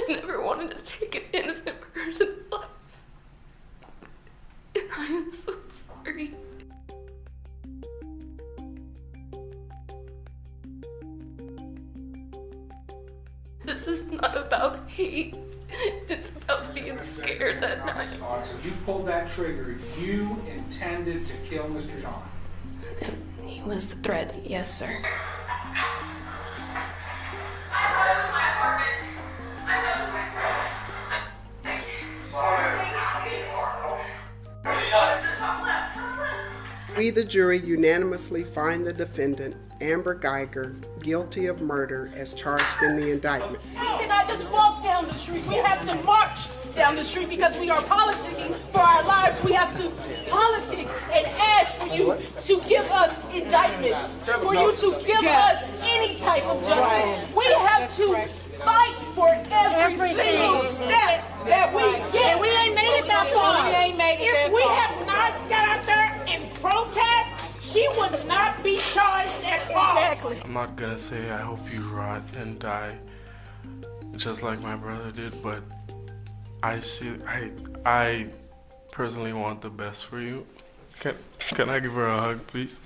never wanted to take an innocent person's life. And I am so sorry. This is not about hate. It's about being scared that night. So you pulled that trigger. You intended to kill Mr. John. He was the threat, yes, sir. I thought it was my apartment. I know it was my apartment. Thank you. We, the jury, unanimously find the defendant, Amber Guyger, guilty of murder as charged in the indictment. We cannot just walk down the street. We have to march down the street because we are politicking for our lives. We have to politic and ask for you to give us indictments, for you to give us any type of justice. We have to fight for every single step that we get. And we ain't made it that far. If we have not got out there and protest, she would not be charged at all. Exactly. I'm not gonna say I hope you rot and die just like my brother did, but I personally want the best for you. Can I give her a hug, please?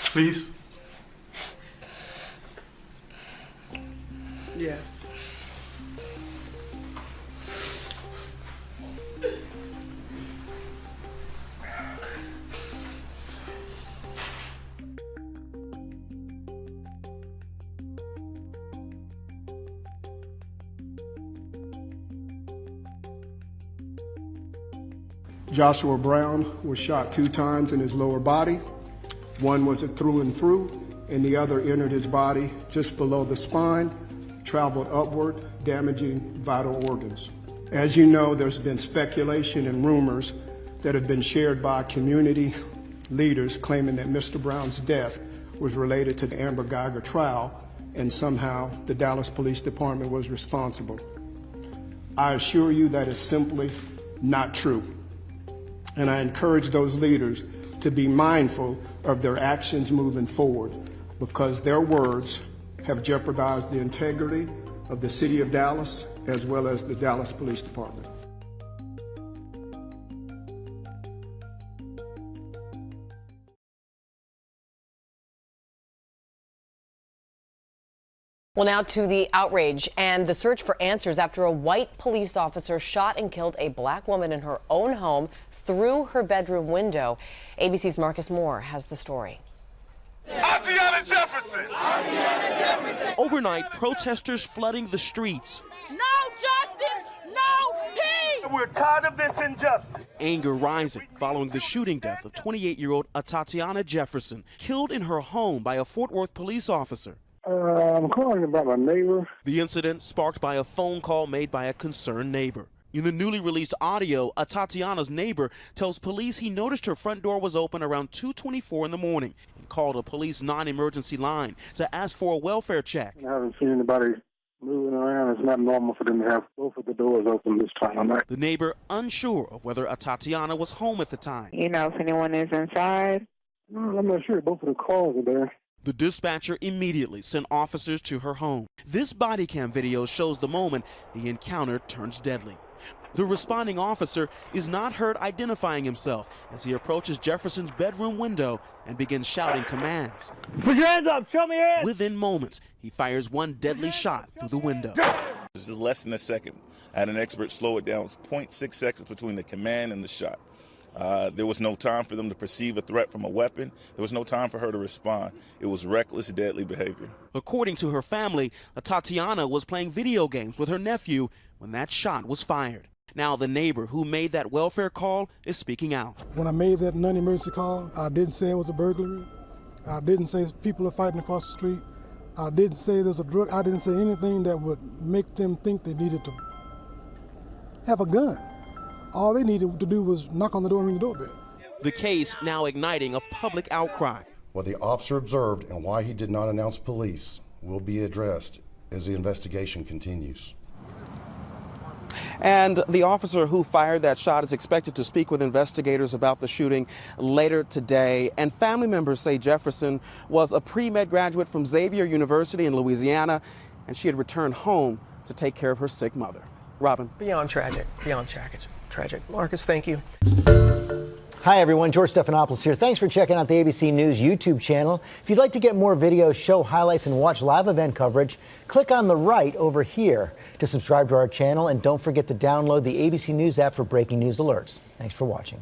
Please? Yes. Joshua Brown was shot 2 times in his lower body. One was through and through, and the other entered his body just below the spine, traveled upward, damaging vital organs. As you know, there's been speculation and rumors that have been shared by community leaders claiming that Mr. Brown's death was related to the Amber Guyger trial, and somehow the Dallas Police Department was responsible. I assure you that is simply not true. And I encourage those leaders to be mindful of their actions moving forward, because their words have jeopardized the integrity of the city of Dallas as well as the Dallas Police Department. Well, now to the outrage and the search for answers after a white police officer shot and killed a black woman in her own home through her bedroom window. ABC's Marcus Moore has the story. Tatiana Jefferson! Overnight, protesters flooding the streets. No justice, no peace! We're tired of this injustice. Anger rising following the shooting death of 28-year-old Tatiana Jefferson, killed in her home by a Fort Worth police officer. I'm calling about my neighbor. The incident sparked by a phone call made by a concerned neighbor. In the newly released audio, Tatiana's neighbor tells police he noticed her front door was open around 2:24 in the morning and called a police non-emergency line to ask for a welfare check. I haven't seen anybody moving around. It's not normal for them to have both of the doors open this time of night. The neighbor unsure of whether Tatiana was home at the time. You know if anyone is inside? No, I'm not sure. Both of the cars are there. The dispatcher immediately sent officers to her home. This body cam video shows the moment the encounter turns deadly. The responding officer is not heard identifying himself as he approaches Jefferson's bedroom window and begins shouting commands. Put your hands up, show me your hands. Within moments, he fires one deadly shot through the window. This is less than a second. I had an expert slow it down. It was 0.6 seconds between the command and the shot. There was no time for them to perceive a threat from a weapon. There was no time for her to respond. It was reckless, deadly behavior. According to her family, Tatiana was playing video games with her nephew when that shot was fired. Now the neighbor who made that welfare call is speaking out. When I made that non-emergency call, I didn't say it was a burglary. I didn't say people are fighting across the street. I didn't say there's a drug. I didn't say anything that would make them think they needed to have a gun. All they needed to do was knock on the door and ring the doorbell. The case now igniting a public outcry. What the officer observed and why he did not announce police will be addressed as the investigation continues. And the officer who fired that shot is expected to speak with investigators about the shooting later today. And family members say Jefferson was a pre-med graduate from Xavier University in Louisiana. and she had returned home to take care of her sick mother. Robin. Beyond tragic. Tragic. Marcus, thank you. Hi, everyone. George Stephanopoulos here. Thanks for checking out the ABC News YouTube channel. If you'd like to get more videos, show highlights, and watch live event coverage, click on the right over here to subscribe to our channel. And don't forget to download the ABC News app for breaking news alerts. Thanks for watching.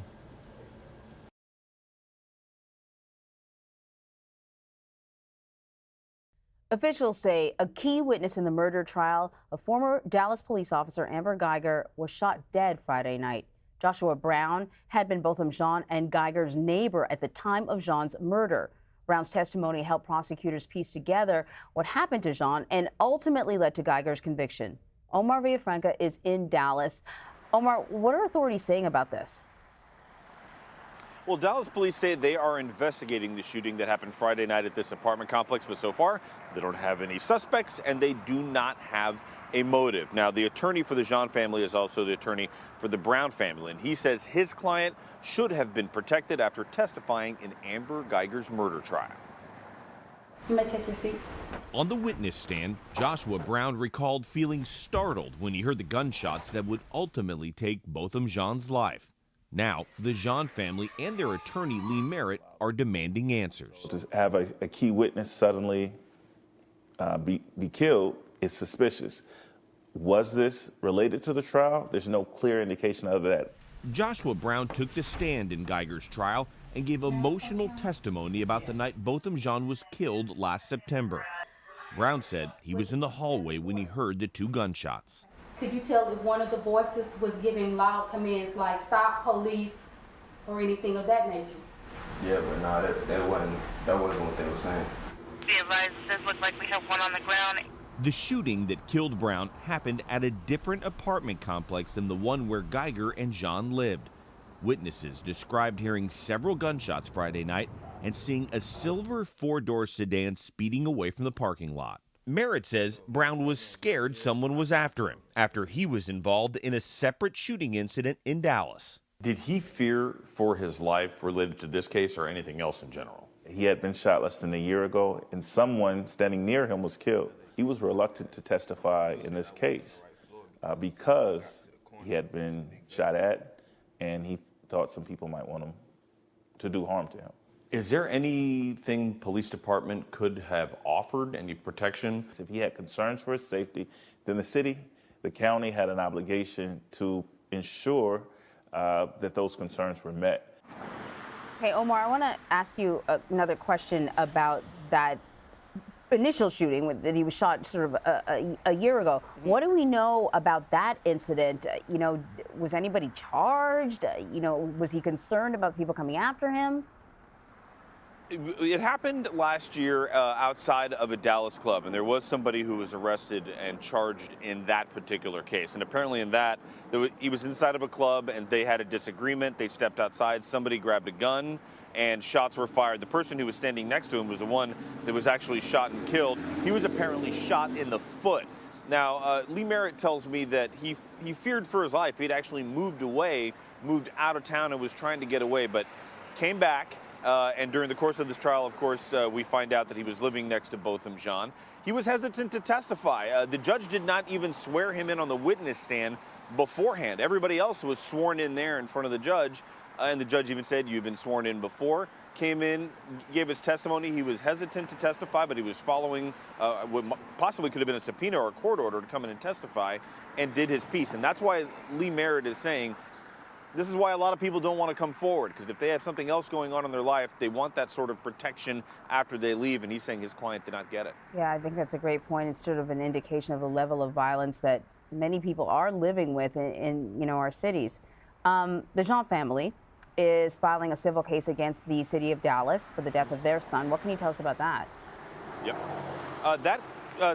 Officials say a key witness in the murder trial of former Dallas police officer Amber Guyger was shot dead Friday night. Joshua Brown had been Botham Jean and Guyger's neighbor at the time of Jean's murder. Brown's testimony helped prosecutors piece together what happened to Jean and ultimately led to Guyger's conviction. Omar Villafranca is in Dallas. Omar, what are authorities saying about this? Well, Dallas police say they are investigating the shooting that happened Friday night at this apartment complex, but so far they don't have any suspects and they do not have a motive. Now, the attorney for the Jean family is also the attorney for the Brown family, and he says his client should have been protected after testifying in Amber Guyger's murder trial. You may take your seat. On the witness stand, Joshua Brown recalled feeling startled when he heard the gunshots that would ultimately take Botham Jean's life. Now, the Jean family and their attorney, Lee Merritt, are demanding answers. To have a key witness suddenly be killed is suspicious. Was this related to the trial? There's no clear indication of that. Joshua Brown took the stand in Guyger's trial and gave emotional testimony about the night Botham Jean was killed last September. Brown said he was in the hallway when he heard the two gunshots. Could you tell if one of the voices was giving loud commands like stop, police, or anything of that nature? Yeah, but no, that wasn't what they were saying. Be advised, it does look like we have one on the ground. The shooting that killed Brown happened at a different apartment complex than the one where Guyger and Jean lived. Witnesses described hearing several gunshots Friday night and seeing a silver four-door sedan speeding away from the parking lot. Merritt says Brown was scared someone was after him after he was involved in a separate shooting incident in Dallas. Did he fear for his life related to this case or anything else in general? He had been shot less than a year ago, and someone standing near him was killed. He was reluctant to testify in this case because he had been shot at, and he thought some people might want him to do harm to him. Is there anything police department could have offered, any protection? If he had concerns for his safety, then the city, the county had an obligation to ensure that those concerns were met. Hey, Omar, I want to ask you another question about that initial shooting that he was shot sort of a year ago. What do we know about that incident? You know, was anybody charged? You know, was he concerned about people coming after him? It happened last year outside of a Dallas club, and there was somebody who was arrested and charged in that particular case. And apparently in that, he was inside of a club and they had a disagreement. They stepped outside, somebody grabbed a gun, and shots were fired. The person who was standing next to him was the one that was actually shot and killed. He was apparently shot in the foot. Now, Lee Merritt tells me that he feared for his life. He'd actually moved away, moved out of town and was trying to get away, but came back. And during the course of this trial, of course, we find out that he was living next to Botham Jean. He was hesitant to testify. The judge did not even swear him in on the witness stand beforehand. Everybody else was sworn in there in front of the judge, and the judge even said, "You've been sworn in before." Came in, gave his testimony. He was hesitant to testify, but he was following what possibly could have been a subpoena or a court order to come in and testify, and did his piece. And that's why Lee Merritt is saying, this is why a lot of people don't want to come forward, because if they have something else going on in their life, they want that sort of protection after they leave, and he's saying his client did not get it. Yeah, I think that's a great point. It's sort of an indication of the level of violence that many people are living with in our cities. The Jean family is filing a civil case against the city of Dallas for the death of their son. What can you tell us about that? Yep. That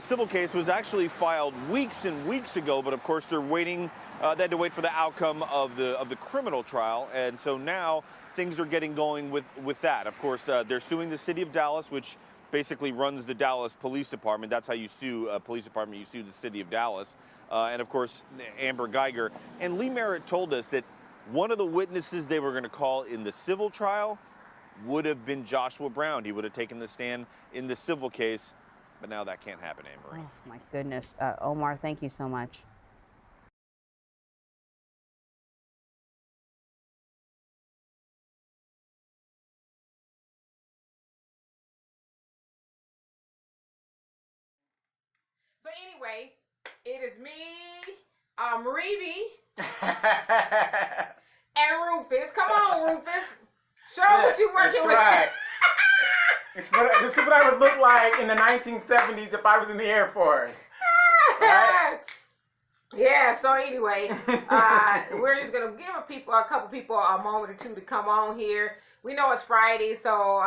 civil case was actually filed weeks and weeks ago, but of course they're waiting. They had to wait for the outcome of the criminal trial, and so now things are getting going with that. Of course, they're suing the city of Dallas, which basically runs the Dallas Police Department. That's how you sue a police department. You sue the city of Dallas, and of course Amber Guyger. And Lee Merritt told us that one of the witnesses they were going to call in the civil trial would have been Joshua Brown. He would have taken the stand in the civil case But now that can't happen, Anne-Marie. Oh, my goodness. Omar, thank you so much. So anyway, it is me, Maribi, and Rufus. Come on, Rufus. Show what you're working with. Right. This is what I would look like in the 1970s if I was in the Air Force. Right? Yeah, so anyway, we're just going to give a couple people a moment or two to come on here. We know it's Friday, so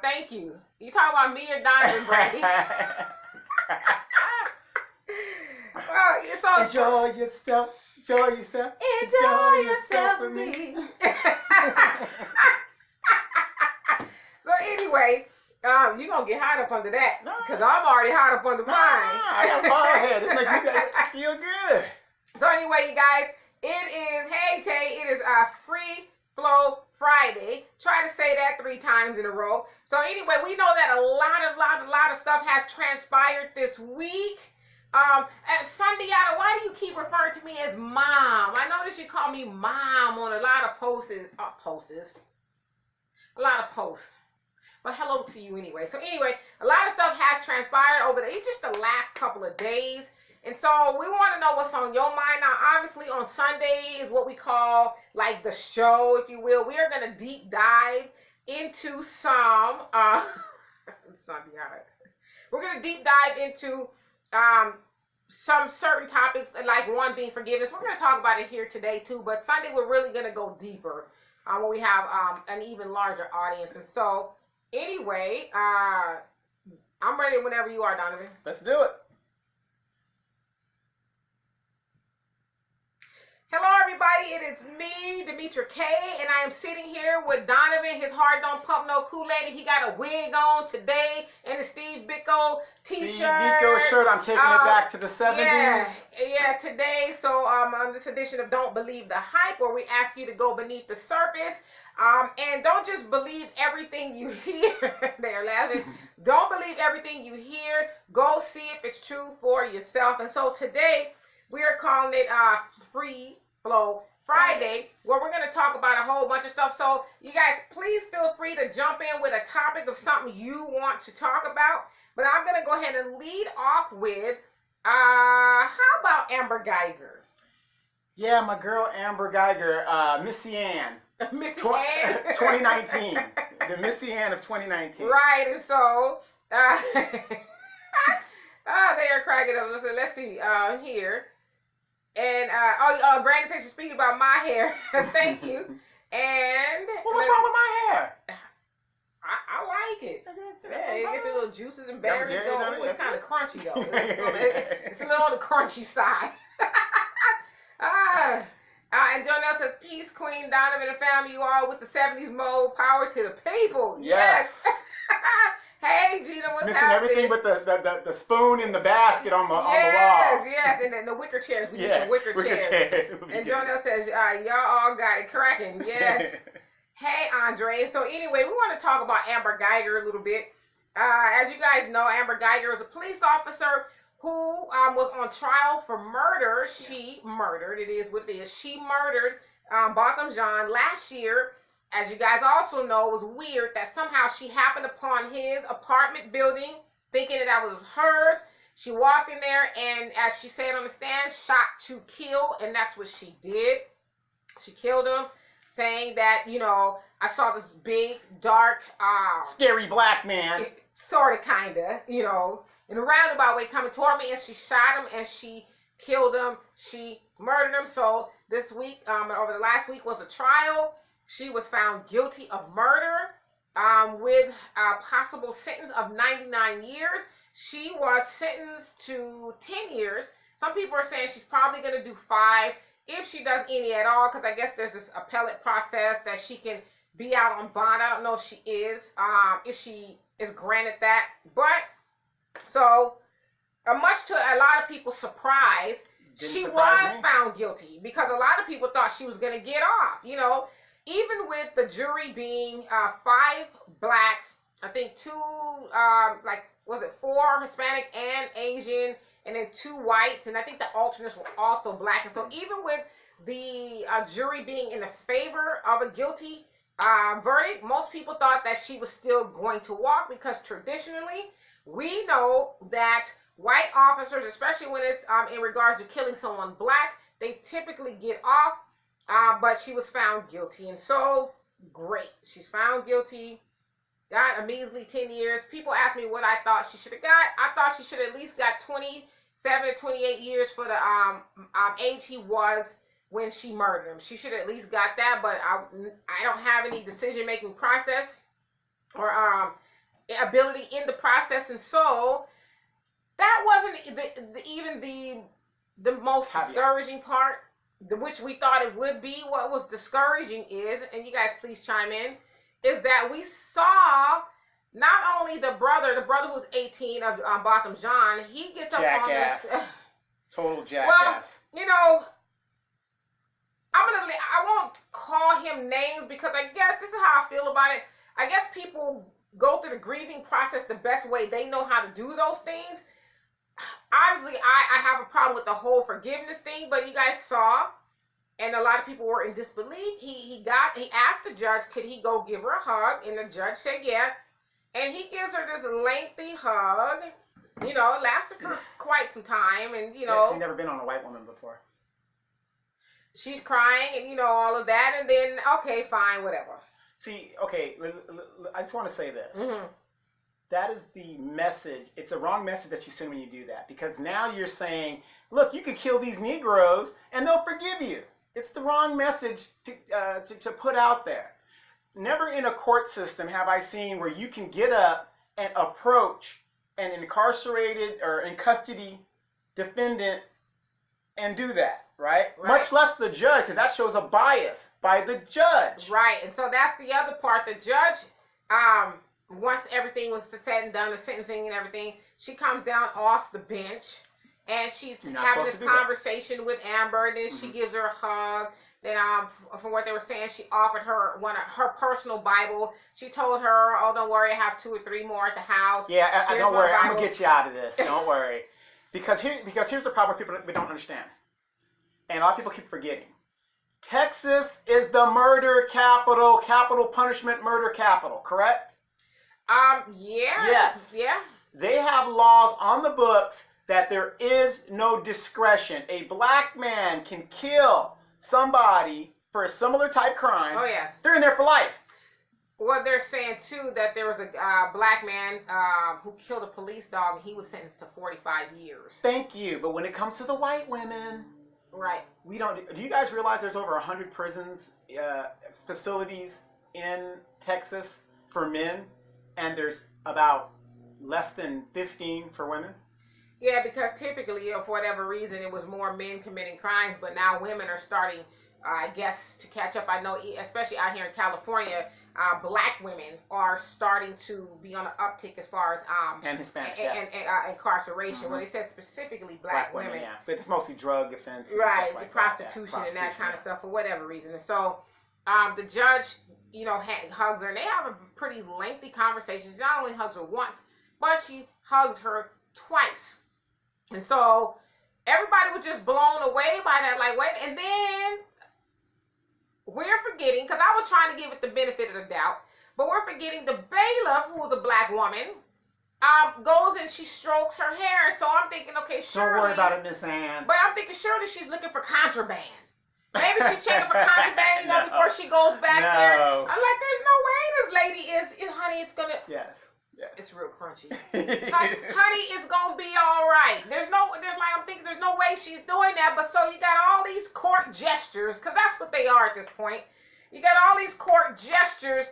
thank you. You talking about me or Donovan, Brady? Enjoy yourself. Enjoy yourself. Enjoy yourself with me. So anyway, you're going to get hot up under that, because I'm already hot up under mine. I got a bald head. This makes me feel good. So anyway, you guys, it is, hey Tay, it is Free Flow Friday. Try to say that 3 times in a row. So anyway, we know that a lot of stuff has transpired this week. Sundiata, why do you keep referring to me as Mom? I noticed you call me Mom on a lot of posts. A lot of posts. But hello to you anyway. So anyway, a lot of stuff has transpired over just the last couple of days. And so we want to know what's on your mind. Now, obviously on Sunday is what we call like the show, if you will. We are going to deep dive into some, we're going to deep dive into some certain topics, like one being forgiveness. We're going to talk about it here today too, but Sunday we're really going to go deeper when we have an even larger audience. And so anyway, I'm ready whenever you are, Donovan. Let's do it. Hello, everybody. It is me, Demetra K, and I am sitting here with Donovan. His heart don't pump no Kool-Aid. He got a wig on today and a Steve Biko t-shirt. Steve Biko shirt. I'm taking it back to the 70s. Yeah, today. So on this edition of Don't Believe the Hype, where we ask you to go beneath the surface. And don't just believe everything you hear. They're laughing. Don't believe everything you hear. Go see if it's true for yourself. And so today, we are calling it Free Flow Friday, where we're going to talk about a whole bunch of stuff. So you guys, please feel free to jump in with a topic of something you want to talk about. But I'm going to go ahead and lead off with, how about Amber Guyger? Yeah, my girl Amber Guyger, Missy Ann. Missy Ann? 2019. The Missy Ann of 2019. Right, and so, they are cracking up. Let's see, here. And, Brandon says she's speaking about my hair. Thank you. And what's wrong with my hair? I like it. Yeah, you get your little juices and berries going. It's kind of crunchy, though. It's a little on the crunchy side. And Jonelle says, peace, Queen Donovan and family, you all with the 70s mode. Power to the people. Yes. Hey, Gina, what's missing happening? Everything but the spoon in the basket on the wall. Yes, and then the wicker chairs. We need some wicker chairs. And Jonelle says, y'all all got it cracking. Yes. Hey, Andre. So anyway, we want to talk about Amber Guyger a little bit. As you guys know, Amber Guyger is a police officer who was on trial for murder. She murdered. It is what it is. She murdered Botham Jean last year. As you guys also know, it was weird that somehow she happened upon his apartment building, thinking that was hers. She walked in there and, as she said on the stand, shot to kill, and that's what she did. She killed him, saying that, you know, I saw this big, dark, scary black man. Sort of, kind of, you know, in a roundabout way coming toward me, and she shot him and she killed him. She murdered him. So this week, over the last week, was a trial. She was found guilty of murder with a possible sentence of 99 years. She was sentenced to 10 years. Some people are saying she's probably going to do 5 if she does any at all, because I guess there's this appellate process that she can be out on bond. I don't know if she is granted that. But, so, much to a lot of people's surprise, she was found guilty, because a lot of people thought she was going to get off, you know. Even with the jury being 5 blacks I think 2, was it 4 Hispanic and Asian, and then 2 whites, and I think the alternates were also black. And so even with the jury being in the favor of a guilty verdict, most people thought that she was still going to walk, because traditionally we know that white officers, especially when it's in regards to killing someone black, they typically get off, but she was found guilty. And so, great. She's found guilty, got a measly 10 years. People ask me what I thought she should have got. I thought she should have at least got 27 to 28 years for the age he was when she murdered him. She should have at least got that, but I don't have any decision-making process or ability in the process, and so that wasn't even the most discouraging part, which we thought it would be. What was discouraging is, and you guys please chime in, is that we saw not only the brother who's 18 of Botham Jean, he gets up on this. Total jackass. Well, I won't call him names, because I guess this is how I feel about it. I guess people go through the grieving process the best way they know how to do those things. Obviously, I have a problem with the whole forgiveness thing, but you guys saw, and a lot of people were in disbelief. He asked the judge, could he go give her a hug, and the judge said yeah, and he gives her this lengthy hug. It lasted for quite some time, and he's never been on a white woman before. She's crying, and all of that, and then okay, fine, whatever. See, okay, I just want to say this. Mm-hmm. That is the message. It's a wrong message that you send when you do that, because now you're saying, look, you could kill these Negroes and they'll forgive you. It's the wrong message to put out there. Never in a court system have I seen where you can get up and approach an incarcerated or in custody defendant and do that. Right? Much less the judge, because that shows a bias by the judge. Right, and so that's the other part. The judge, once everything was said and done, the sentencing and everything, she comes down off the bench, and she's having this conversation with Amber, and then she gives her a hug. Then, from what they were saying, she offered her her personal Bible. She told her, "Oh, don't worry, I have 2 or 3 more at the house." Yeah, don't worry, I'm gonna get you out of this. Don't worry, because here's the problem people don't understand. And a lot of people keep forgetting. Texas is the murder capital punishment murder capital, correct? Yeah. Yes. Yeah. They have laws on the books that there is no discretion. A black man can kill somebody for a similar type crime. Oh, yeah. They're in there for life. Well, they're saying, too, that there was a black man who killed a police dog, and he was sentenced to 45 years. Thank you. But when it comes to the white women... Right. We don't. Do you guys realize there's over 100 prisons, facilities in Texas for men, and there's about less than 15 for women? Yeah, because typically, for whatever reason, it was more men committing crimes, but now women are starting, I guess, to catch up. I know, especially out here in California, black women are starting to be on an uptick as far as and Hispanic and incarceration. Mm-hmm. Well, they said specifically black women. Yeah, but it's mostly drug offense. Right, like prostitution and that kind of stuff for whatever reason. And so the judge, hugs her, and they have a pretty lengthy conversation. She not only hugs her once, but she hugs her twice. And so everybody was just blown away by that. Like, wait, and then we're forgetting, because I was trying to give it the benefit of the doubt, but we're forgetting the bailiff, who was a black woman, goes and she strokes her hair. And so I'm thinking, okay, surely... Don't worry about it, Miss Ann. But I'm thinking, surely she's looking for contraband. Maybe she's checking for contraband, before she goes back there. I'm like, there's no way this lady is honey, it's gonna... Yes. It's real crunchy. Honey, it's gonna be all right. I'm thinking there's no way she's doing that. But so you got all these court gestures, because that's what they are at this point. You got all these court gestures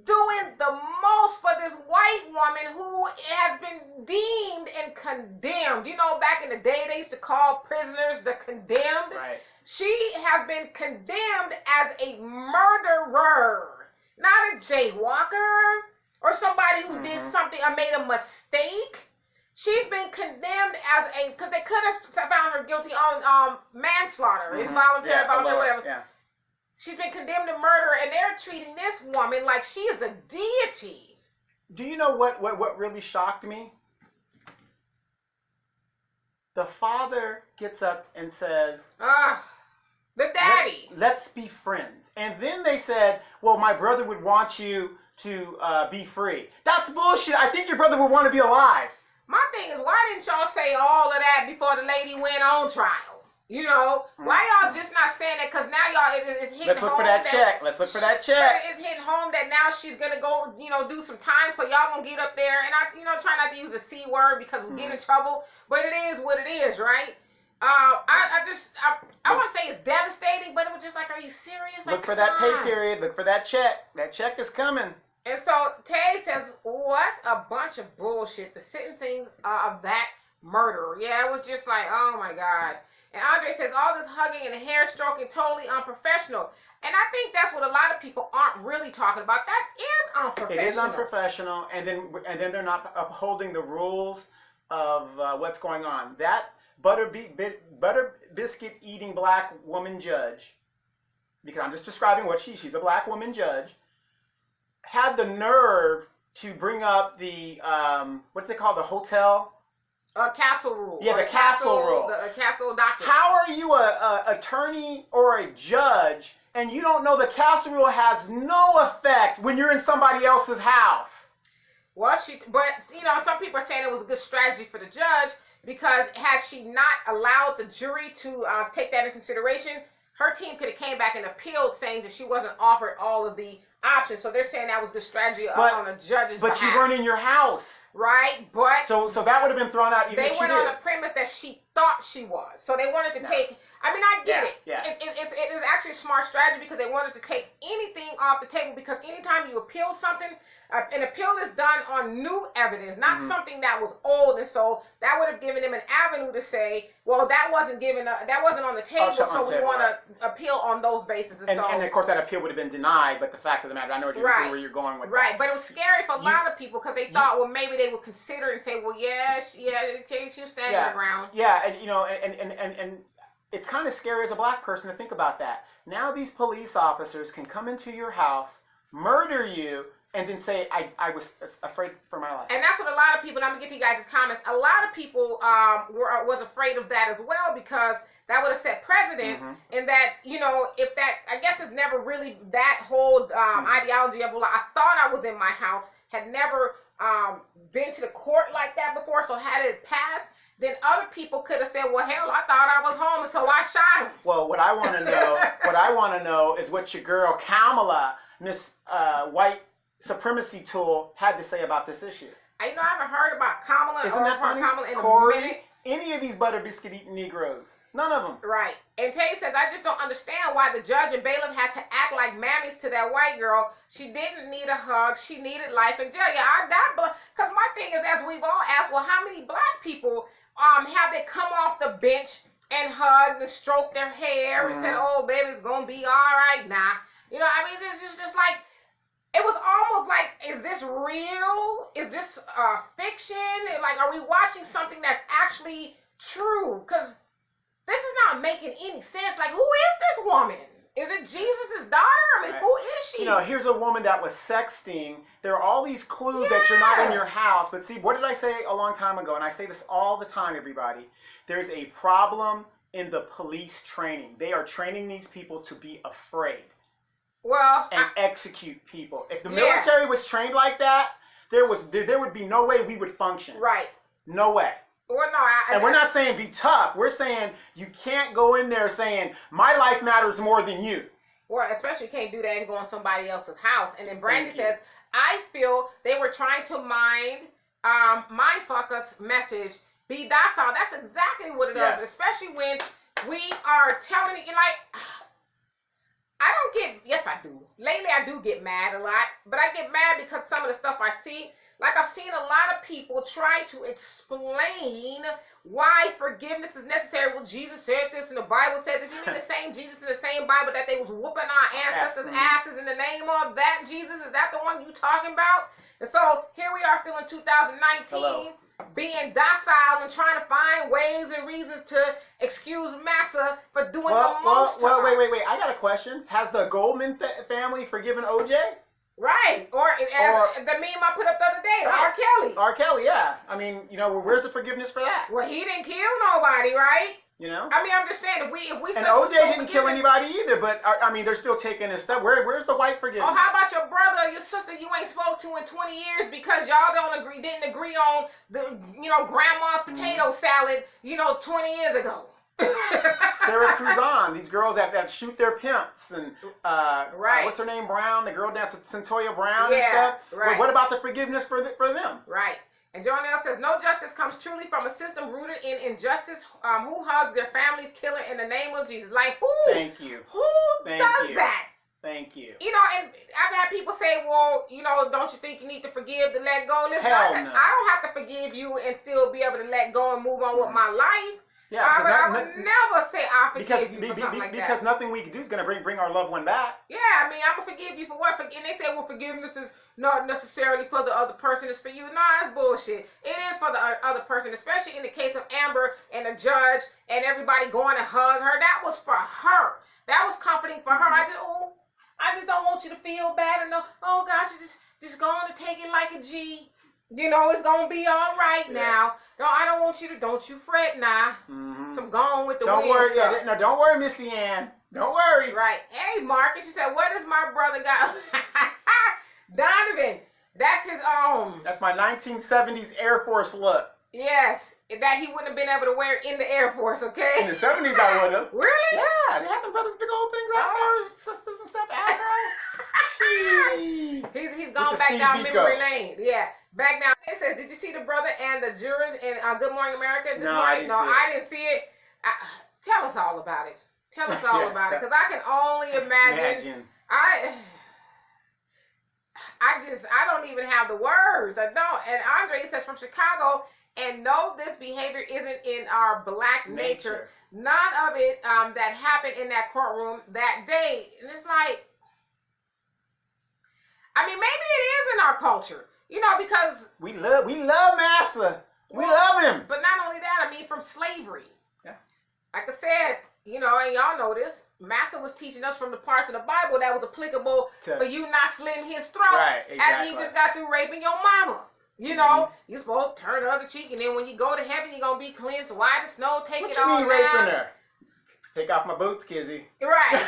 doing the most for this white woman who has been deemed and condemned. Back in the day, they used to call prisoners the condemned. Right. She has been condemned as a murderer, not a jaywalker. Or somebody who did something or made a mistake. She's been condemned because they could have found her guilty on manslaughter, involuntary, whatever. Yeah. She's been condemned to murder, and they're treating this woman like she is a deity. Do you know what really shocked me? The father gets up and says, the daddy. Let's be friends. And then they said, well, my brother would want you to be free. That's bullshit. I think your brother would want to be alive. My thing is, why didn't y'all say all of that before the lady went on trial? You know, why y'all just not saying that? Because now y'all, it's hitting home. Let's look for that check. Let's look for that check. It's hitting home that now she's going to go, do some time. So y'all going to get up there. And I, try not to use the C word because we get in trouble. But it is what it is, right? I want to say it's devastating, but it was just like, are you serious? Look for that pay period. Look for that check. That check is coming. And so Tay says, what a bunch of bullshit. The sentencing of that murderer. Yeah, it was just like, oh my God. And Andre says, all this hugging and hair stroking, totally unprofessional. And I think that's what a lot of people aren't really talking about. That is unprofessional. It is unprofessional, and then they're not upholding the rules of what's going on. That butter biscuit eating black woman judge, because I'm just describing what she's a black woman judge, had the nerve to bring up the, what's it called, the hotel? Castle rule. Yeah, the castle rule. The castle doctrine. How are you a attorney or a judge and you don't know the castle rule has no effect when you're in somebody else's house? Well, some people are saying it was a good strategy for the judge because had she not allowed the jury to take that into consideration, her team could have came back and appealed saying that she wasn't offered all of the options. So they're saying that was the strategy on the judge's behalf. But you weren't in your house. Right, but... So that would have been thrown out even if she did. They went on the premise that she thought she was. So they wanted to take... I mean, I get it. Yeah. It is actually a smart strategy because they wanted to take anything off the table because anytime you appeal something, an appeal is done on new evidence, not something that was old. And so that would have given them an avenue to say, well, that wasn't on the table, so we want to appeal on those bases. And of course, that appeal would have been denied, but the fact of the matter, I know where you're going with that. Right, but it was scary for a lot of people because they thought, well, maybe they would consider and say, well, she was standing her ground. Yeah, and it's kind of scary as a black person to think about that. Now these police officers can come into your house, murder you, and then say, I was afraid for my life. And that's what a lot of people, and I'm going to get to you guys' comments, a lot of people was afraid of that as well because that would have set precedent in that, if that, I guess it's never really that whole ideology of, well, I thought I was in my house, had never been to the court like that before, so had it passed, then other people could have said, well, hell, I thought I was home, and so I shot him. Well, what I want to know, is what your girl Kamala, Miss White Supremacy Tool, had to say about this issue. I haven't heard about Kamala. Isn't that funny? Kamala in Corey, a minute. Any of these butter biscuit eating Negroes. None of them. Right. And Tay says, I just don't understand why the judge and bailiff had to act like mammies to that white girl. She didn't need a hug. She needed life in jail. Yeah, because my thing is, as we've all asked, well, how many black people have they come off the bench and hugged and stroked their hair and said, oh, baby, it's going to be all right now. It's just like, it was almost like, is this real? Is this fiction? Like, are we watching something that's actually true? Because this is not making any sense. Like, who is this woman? Is it Jesus' daughter? I mean, who is she? Here's a woman that was sexting. There are all these clues that you're not in your house. But see, what did I say a long time ago? And I say this all the time, everybody. There's a problem in the police training. They are training these people to be afraid. And execute people. If the military was trained like that, there would be no way we would function. Right. No way. Well, no, and we're not saying be tough. We're saying you can't go in there saying my life matters more than you. Well, especially you can't do that and go in somebody else's house. And then Brandy says, I feel they were trying to mindfuck us message. Be docile. That's exactly what it does. Especially when we are telling it like. I don't get, yes I do. Lately I do get mad a lot, but I get mad because some of the stuff I see, like I've seen a lot of people try to explain why forgiveness is necessary. Well, Jesus said this and the Bible said this. You mean the same Jesus in the same Bible that they was whooping our ancestors' asses in the name of? That Jesus? Is that the one you talking about? And so here we are still in 2019. Being docile and trying to find ways and reasons to excuse Massa for doing the most to us. Wait. I got a question. Has the Goldman family forgiven OJ? Right. Or the meme I put up the other day, R. Kelly. R. Kelly, yeah. I mean, where's the forgiveness for that? Well, he didn't kill nobody, right? I mean, I'm just saying, if we and OJ didn't kill anybody either, but I mean, they're still taking his stuff. Where's the white forgiveness? Oh, how about your brother or your sister you ain't spoke to in 20 years because y'all didn't agree on the, grandma's potato salad, 20 years ago. Sarah Cruzan, these girls that shoot their pimps, and right. What's her name, Brown, the girl danced with Centoya Brown and Yeah, stuff. right. What about the forgiveness for them? Right. And Jonelle says, no justice comes truly from a system rooted in injustice. Who hugs their family's killer in the name of Jesus? Like, who? Thank you. Who does that? Thank you. And I've had people say, well, don't you think you need to forgive to let go? Listen, Hell no. I don't have to forgive you and still be able to let go and move on with my life. Yeah, I would never say I forgive you for something like that. Because nothing we can do is going to bring our loved one back. Yeah, I mean, I'm going to forgive you for what? And they say, well, forgiveness is not necessarily for the other person, it's for you. No, that's bullshit. It is for the other person, especially in the case of Amber and the judge and everybody going to hug her. That was for her. That was comforting for her. I just don't want you to feel bad and oh gosh, you just going to take it like a G. It's going to be all right now. No, I don't want you to, don't you fret now. So I'm going with the Don't worry, no, don't worry, Missy Ann. Don't worry. Right. Hey, Marcus, she said, what does my brother got? Donovan, that's his own. That's my 1970s Air Force look. Yes, that he wouldn't have been able to wear in the Air Force, okay? In the 70s I would have. Really? Yeah, they had them brothers big old things out there, sisters and stuff, afro. He's gone back down memory lane. Yeah, back down. It says, did you see the brother and the jurors in Good Morning America this morning? I didn't see it. Tell us all about it. Tell us all about it, because I can only imagine. I don't even have the words. I don't. And Andre says from Chicago, and no, this behavior isn't in our black nature. None of it that happened in that courtroom that day. And it's like, I mean, maybe it is in our culture, because we love Massa. We love him. But not only that, I mean, from slavery. Yeah. Like I said, and y'all know this, Massa was teaching us from the parts of the Bible that was applicable for you not slitting his throat. Right, exactly. After he just got through raping your mama. You're supposed to turn the other cheek, and then when you go to heaven, you're going to be cleansed. White as snow, take it all down. What you mean raping her? Take off my boots, Kizzy. Right.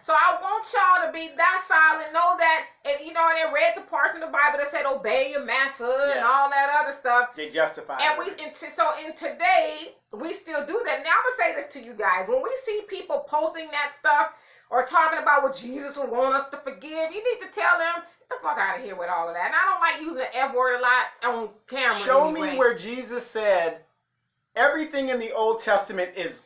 So I want y'all to be docile and know that, and they read the parts in the Bible that said obey your master and all that other stuff. They justify it. So in today, we still do that. Now I'm going to say this to you guys. When we see people posting that stuff or talking about what Jesus would want us to forgive, you need to tell them, get the fuck out of here with all of that. And I don't like using the F word a lot on camera. Show me where Jesus said everything in the Old Testament is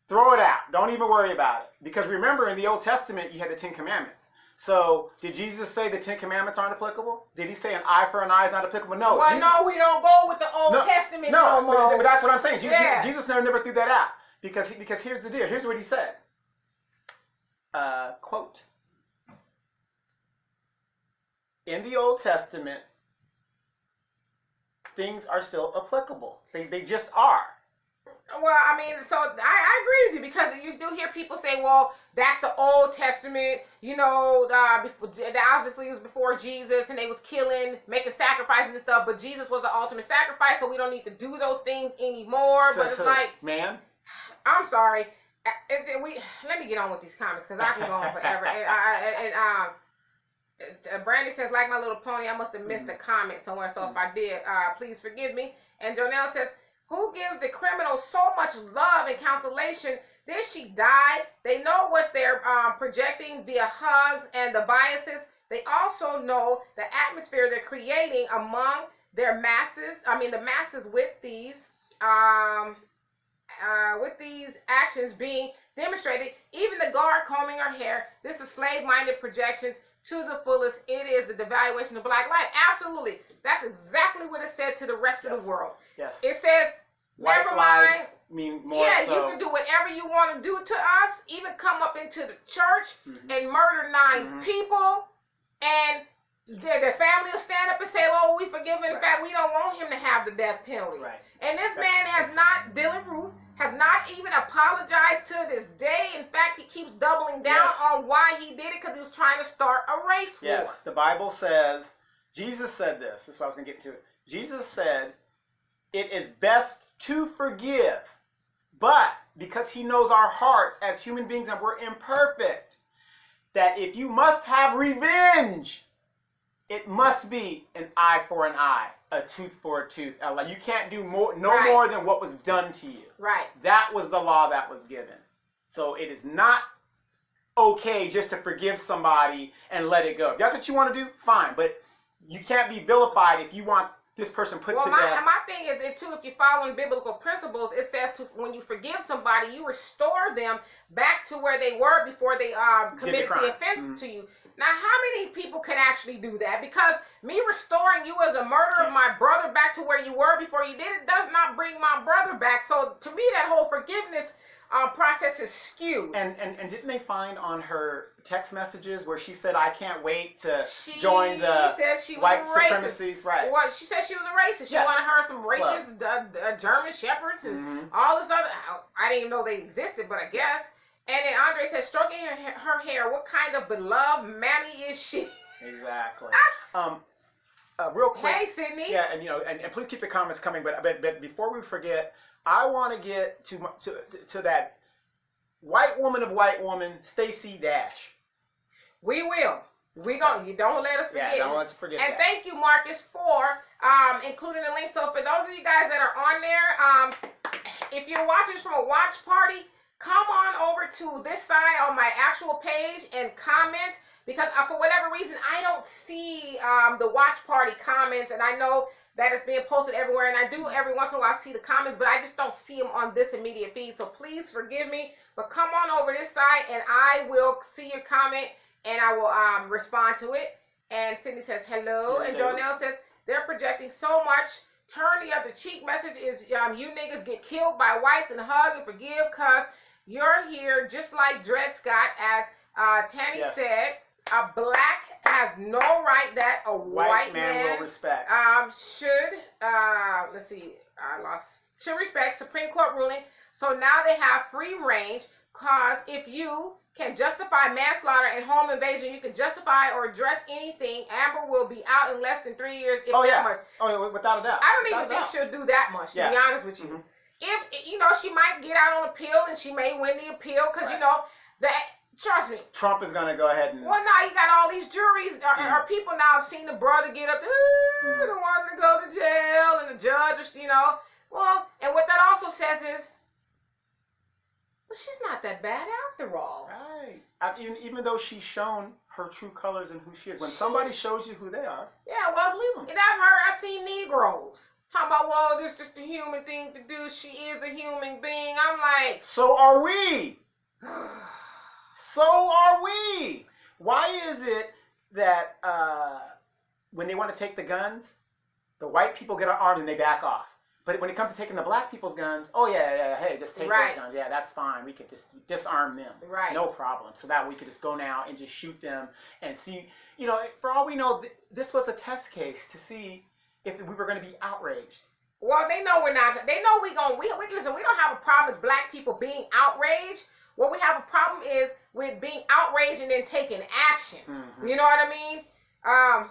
throw it out. Don't even worry about it. Because remember, in the Old Testament, you had the 10 Commandments. So, did Jesus say the 10 Commandments aren't applicable? Did he say an eye for an eye is not applicable? No. Well, no, we don't go with the Old Testament no more. But that's what I'm saying. Jesus never threw that out. Because here's the deal. Here's what he said. Quote, in the Old Testament, things are still applicable. They just are. Well, I mean, so I agree with you, because you do hear people say, well, that's the Old Testament, obviously it was before Jesus, and they was killing, making sacrifices and stuff, but Jesus was the ultimate sacrifice, so we don't need to do those things anymore. But it's like, man, I'm sorry. Let me get on with these comments, because I can go on forever. Brandy says, like My Little Pony, I must have missed a comment somewhere, so if I did, please forgive me. And Jonelle says, who gives the criminals so much love and consolation? Then she died. They know what they're projecting via hugs and the biases. They also know the atmosphere they're creating among their masses. I mean, the masses with these actions being demonstrated. Even the guard combing her hair. This is slave-minded projections to the fullest. It is the devaluation of black life. Absolutely. That's exactly what it said to the rest of the world. Yes. It says, never mind. Mean more yeah, so. you can do whatever you want to do to us. Even come up into the church and murder 9 people. And the family will stand up and say, well, we forgive him. In fact, we don't want him to have the death penalty. Right. And this man has not, Dylan Ruth, has not even apologized to this day. In fact, he keeps doubling down on why he did it, because he was trying to start a race war. Yes, the Bible says, Jesus said this. This is what I was going to get to. Jesus said, it is best to forgive, but because he knows our hearts as human beings and we're imperfect, that if you must have revenge, it must be an eye for an eye, a tooth for a tooth. You can't do more than what was done to you. Right. That was the law that was given. So it is not okay just to forgive somebody and let it go. If that's what you want to do, fine. But you can't be vilified if you want this person put to death. My thing is, too, if you're following biblical principles, it says when you forgive somebody, you restore them back to where they were before they committed the offense to you. Now, how many people can actually do that? Because me restoring you as a murderer of my brother back to where you were before you did it does not bring my brother back. So, to me, that whole forgiveness process is skewed. And didn't they find on her text messages where she said, I can't wait to join the white supremacies? Right. Well, she said she was a racist. She wanted her some racist German shepherds and all this other. I didn't even know they existed, but I guess. And then Andre said, stroking her hair, what kind of beloved mammy is she? Exactly. Real quick. Hey, Sydney. Yeah, and and please keep the comments coming. But before we forget, I want to get to that white woman, Stacey Dash. We will. You don't let us forget. Yeah, don't let us forget. And thank you, Marcus, for including the link. So for those of you guys that are on there, if you're watching this from a watch party, come on over to this side on my actual page and comment, because for whatever reason, I don't see the watch party comments, and I know that it's being posted everywhere, and I do every once in a while see the comments, but I just don't see them on this immediate feed, so please forgive me, but come on over this side, and I will see your comment, and I will respond to it. And Sydney says, hello, and Jonelle says, they're projecting so much. Turn the other cheek message is, you niggas get killed by whites and hug and forgive, because you're here just like Dred Scott, as Tanny said. A black has no right that a white man will respect. Should respect Supreme Court ruling. So now they have free range, cause if you can justify manslaughter and home invasion, you can justify or address anything. Amber will be out in less than 3 years. If that much. Oh, without a doubt. I don't even think she'll do that much, to be honest with you. If she might get out on appeal, and she may win the appeal, because trust me. Trump is going to go ahead and... Well, now you got all these juries, or people now have seen the brother get up, don't want to go to jail, and the judge, Well, and what that also says is, well, she's not that bad after all. Right. Even though she's shown her true colors and who she is. When somebody shows you who they are, believe them. And I've seen Negroes talking about, well, this is just a human thing to do. She is a human being. I'm like... So are we. So are we. Why is it that when they want to take the guns, the white people get armed and they back off? But when it comes to taking the black people's guns, hey, just take those guns. Yeah, that's fine. We could just disarm them. Right. No problem. So that we could just go now and just shoot them and see, for all we know, this was a test case to see if we were going to be outraged. Well, they know we're not. They know listen, we don't have a problem as black people being outraged. What we have a problem is with being outraged and then taking action. Mm-hmm. You know what I mean? Now,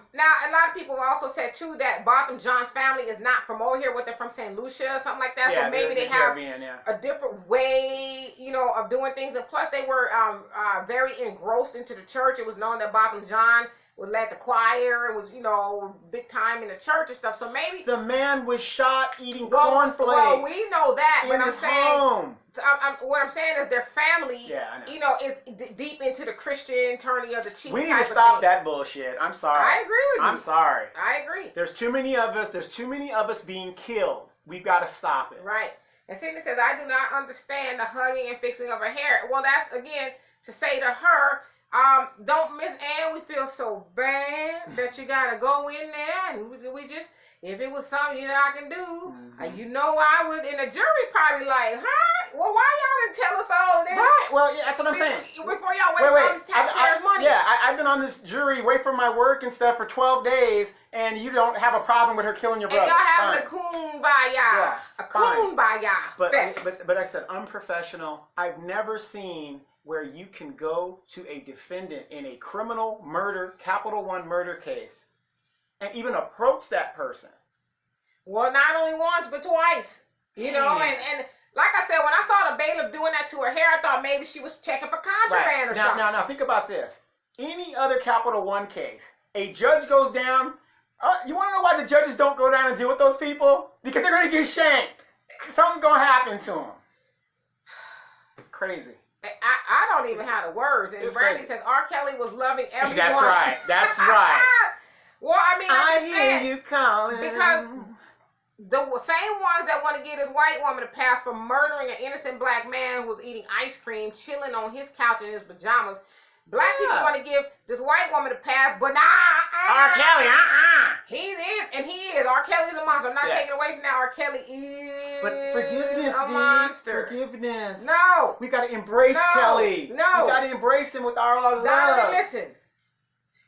a lot of people also said, too, that Botham Jean's family is not from over here. They're from St. Lucia or something like that. So maybe they have a different way, of doing things. And plus, they were very engrossed into the church. It was known that Botham Jean led the choir and was, big time in the church and stuff. So maybe... The man was shot eating cornflakes. Well, we know that, but I'm saying... Home. What I'm saying is their family, is deep into the Christian, turn the other cheek. We need to stop that bullshit. I'm sorry. I agree with you. I'm sorry. I agree. There's too many of us. There's too many of us being killed. We've got to stop it. Right. And Cindy says, I do not understand the hugging and fixing of her hair. Well, that's, again, to say to her, don't Miss Ann, we feel so bad that you got to go in there. And we just, if it was something I can do, I would. And the jury probably like, huh? Well, why y'all didn't tell us all of this? Right. Well, yeah, that's what I'm saying. Before y'all waste all this taxpayers' money. Yeah, I've been on this jury away from my work and stuff for 12 days, and you don't have a problem with her killing your brother. And y'all having a kumbaya. Yeah, a kumbaya. But like I said, unprofessional. I've never seen where you can go to a defendant in a criminal murder, Capital One murder case, and even approach that person. Well, not only once, but twice. You know, and like I said, when I saw the bailiff doing that to her hair, I thought maybe she was checking for contraband or something. Now, think about this. Any other Capital One case, a judge goes down. You want to know why the judges don't go down and deal with those people? Because they're going to get shanked. Something's going to happen to them. Crazy. I don't even have the words. And Brandy says R. Kelly was loving everyone. That's right. That's right. Well, I mean, I hear you calling. Because the same ones that want to get this white woman to pass for murdering an innocent black man who was eating ice cream, chilling on his couch in his pajamas. Black people want to give this white woman to pass, but R. Kelly, he is. R. Kelly's a monster. I'm not taking away from that. R. Kelly is but forgiveness, a monster. Forgiveness. No. We got to embrace Kelly. No. We got to embrace him with our love. Donovan, listen.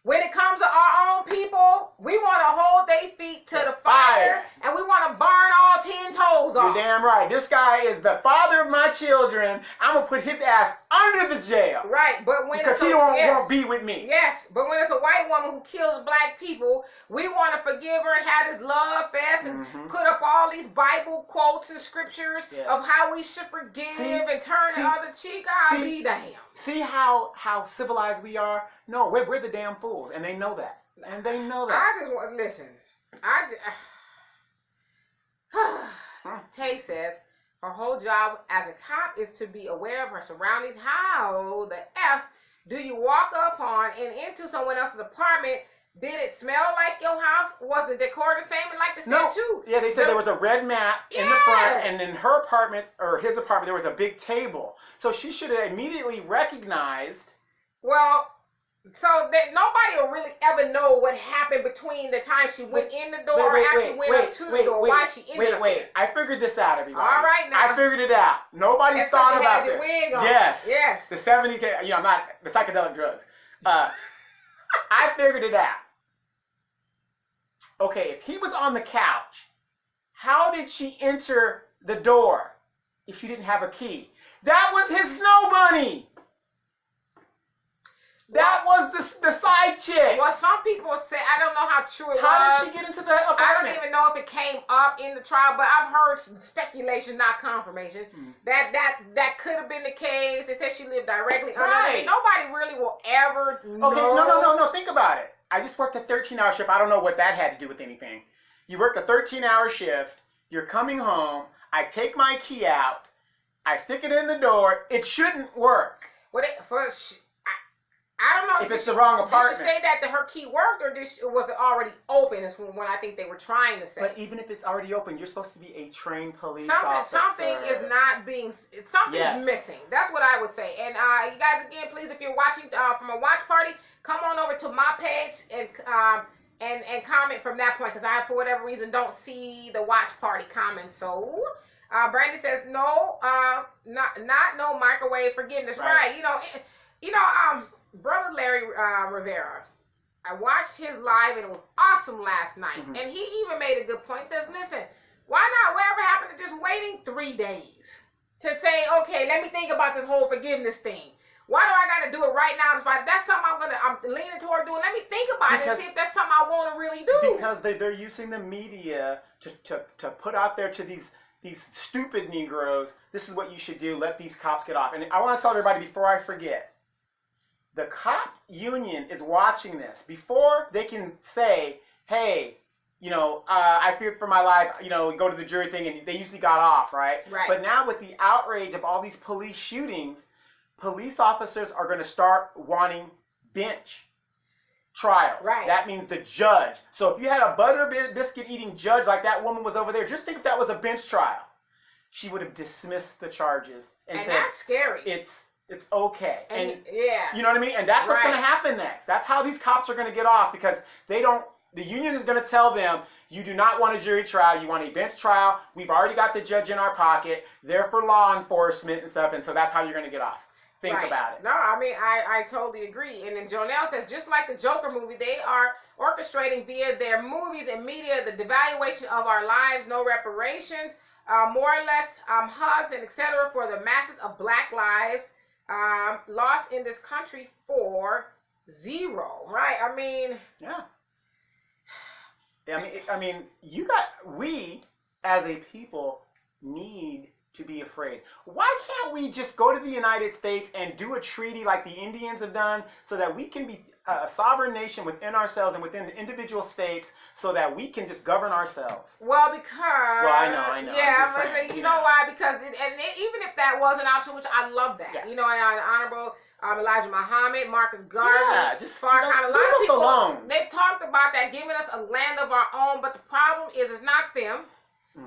When it comes to our own people, we want to hold their feet to the fire, and we want to burn all 10 toes off. You're damn right. This guy is the father of my children. I'm going to put his ass under the jail. Right, but when because he won't be with me. Yes, but when it's a white woman who kills black people, we want to forgive her and have this love fest and put up all these Bible quotes and scriptures of how we should forgive and turn the other cheek. I'll be damned. See how civilized we are? No, we're the damn fools, and they know that. And they know that. I just want listen. Tay says her whole job as a cop is to be aware of her surroundings. How the F do you walk up on and into someone else's apartment? Did it smell like your house? Was the decor the same? Like they said too. Yeah, they said there was a red mat in the front, and in her apartment or his apartment there was a big table. So she should have immediately recognized. Well, so that nobody will really ever know what happened between the time she went in the door or actually went up to the door. Why she ended up there. I figured this out, everybody. All right, now. I figured it out. Nobody thought about this. Wig on. Yes. The 70s. I'm not the psychedelic drugs. I figured it out. Okay, if he was on the couch, how did she enter the door if she didn't have a key? That was his snow bunny. That was the side chick. Well, some people say, I don't know how true it was. How did she get into the apartment? I don't even know if it came up in the trial, but I've heard some speculation, not confirmation, that could have been the case. They said she lived directly under it. Nobody really will ever know. Okay, no. Think about it. I just worked a 13-hour shift. I don't know what that had to do with anything. You work a 13-hour shift. You're coming home. I take my key out. I stick it in the door. It shouldn't work. I don't know if it's the wrong apartment. Did she say that her key worked, or was it already open? Is when I think they were trying to say. But even if it's already open, you're supposed to be a trained police officer. Something is not being. Something's missing. That's what I would say. And you guys, again, please, if you're watching from a watch party, come on over to my page and comment from that point, because I, for whatever reason, don't see the watch party comments. So. Brandy says no, no microwave forgiveness. Right. Brother Larry Rivera, I watched his live and it was awesome last night. And he even made a good point. He says, listen, why not? Whatever happened to just waiting 3 days to say, okay, let me think about this whole forgiveness thing. Why do I got to do it right now? That's something I'm leaning toward doing. Let me think about it and see if that's something I want to really do. Because they're using the media to put out there to these stupid Negroes, this is what you should do. Let these cops get off. And I want to tell everybody before I forget, the cop union is watching this. Before they can say, hey, I feared for my life, go to the jury thing, and they usually got off, right? But now with the outrage of all these police shootings, police officers are going to start wanting bench trials. That means the judge. So if you had a butter biscuit eating judge like that woman was over there, just think if that was a bench trial. She would have dismissed the charges and said, that's scary. It's okay. And you know what I mean? And that's what's going to happen next. That's how these cops are going to get off, because they don't The union is going to tell them, you do not want a jury trial, you want a bench trial. We've already got the judge in our pocket. They're for law enforcement and stuff, and so that's how you're going to get off. Think about it. No, I mean, I totally agree. And then Jonelle says, just like the Joker movie, they are orchestrating via their movies and media the devaluation of our lives, no reparations, more or less hugs and etc. for the masses of black lives lost in this country for zero, right? I mean... Yeah. We as a people need to be afraid. Why can't we just go to the United States and do a treaty like the Indians have done so that we can be a sovereign nation within ourselves and within individual states so that we can just govern ourselves? Well, because... Well, I know. Yeah, I'm going to say, you know why? Because, even if that was an option, which I love that. Yeah. You know, Honorable... Elijah Muhammad, Marcus Garvey, just Farrakhan, a lot of people, alone. They've talked about that, giving us a land of our own, but the problem is it's not them.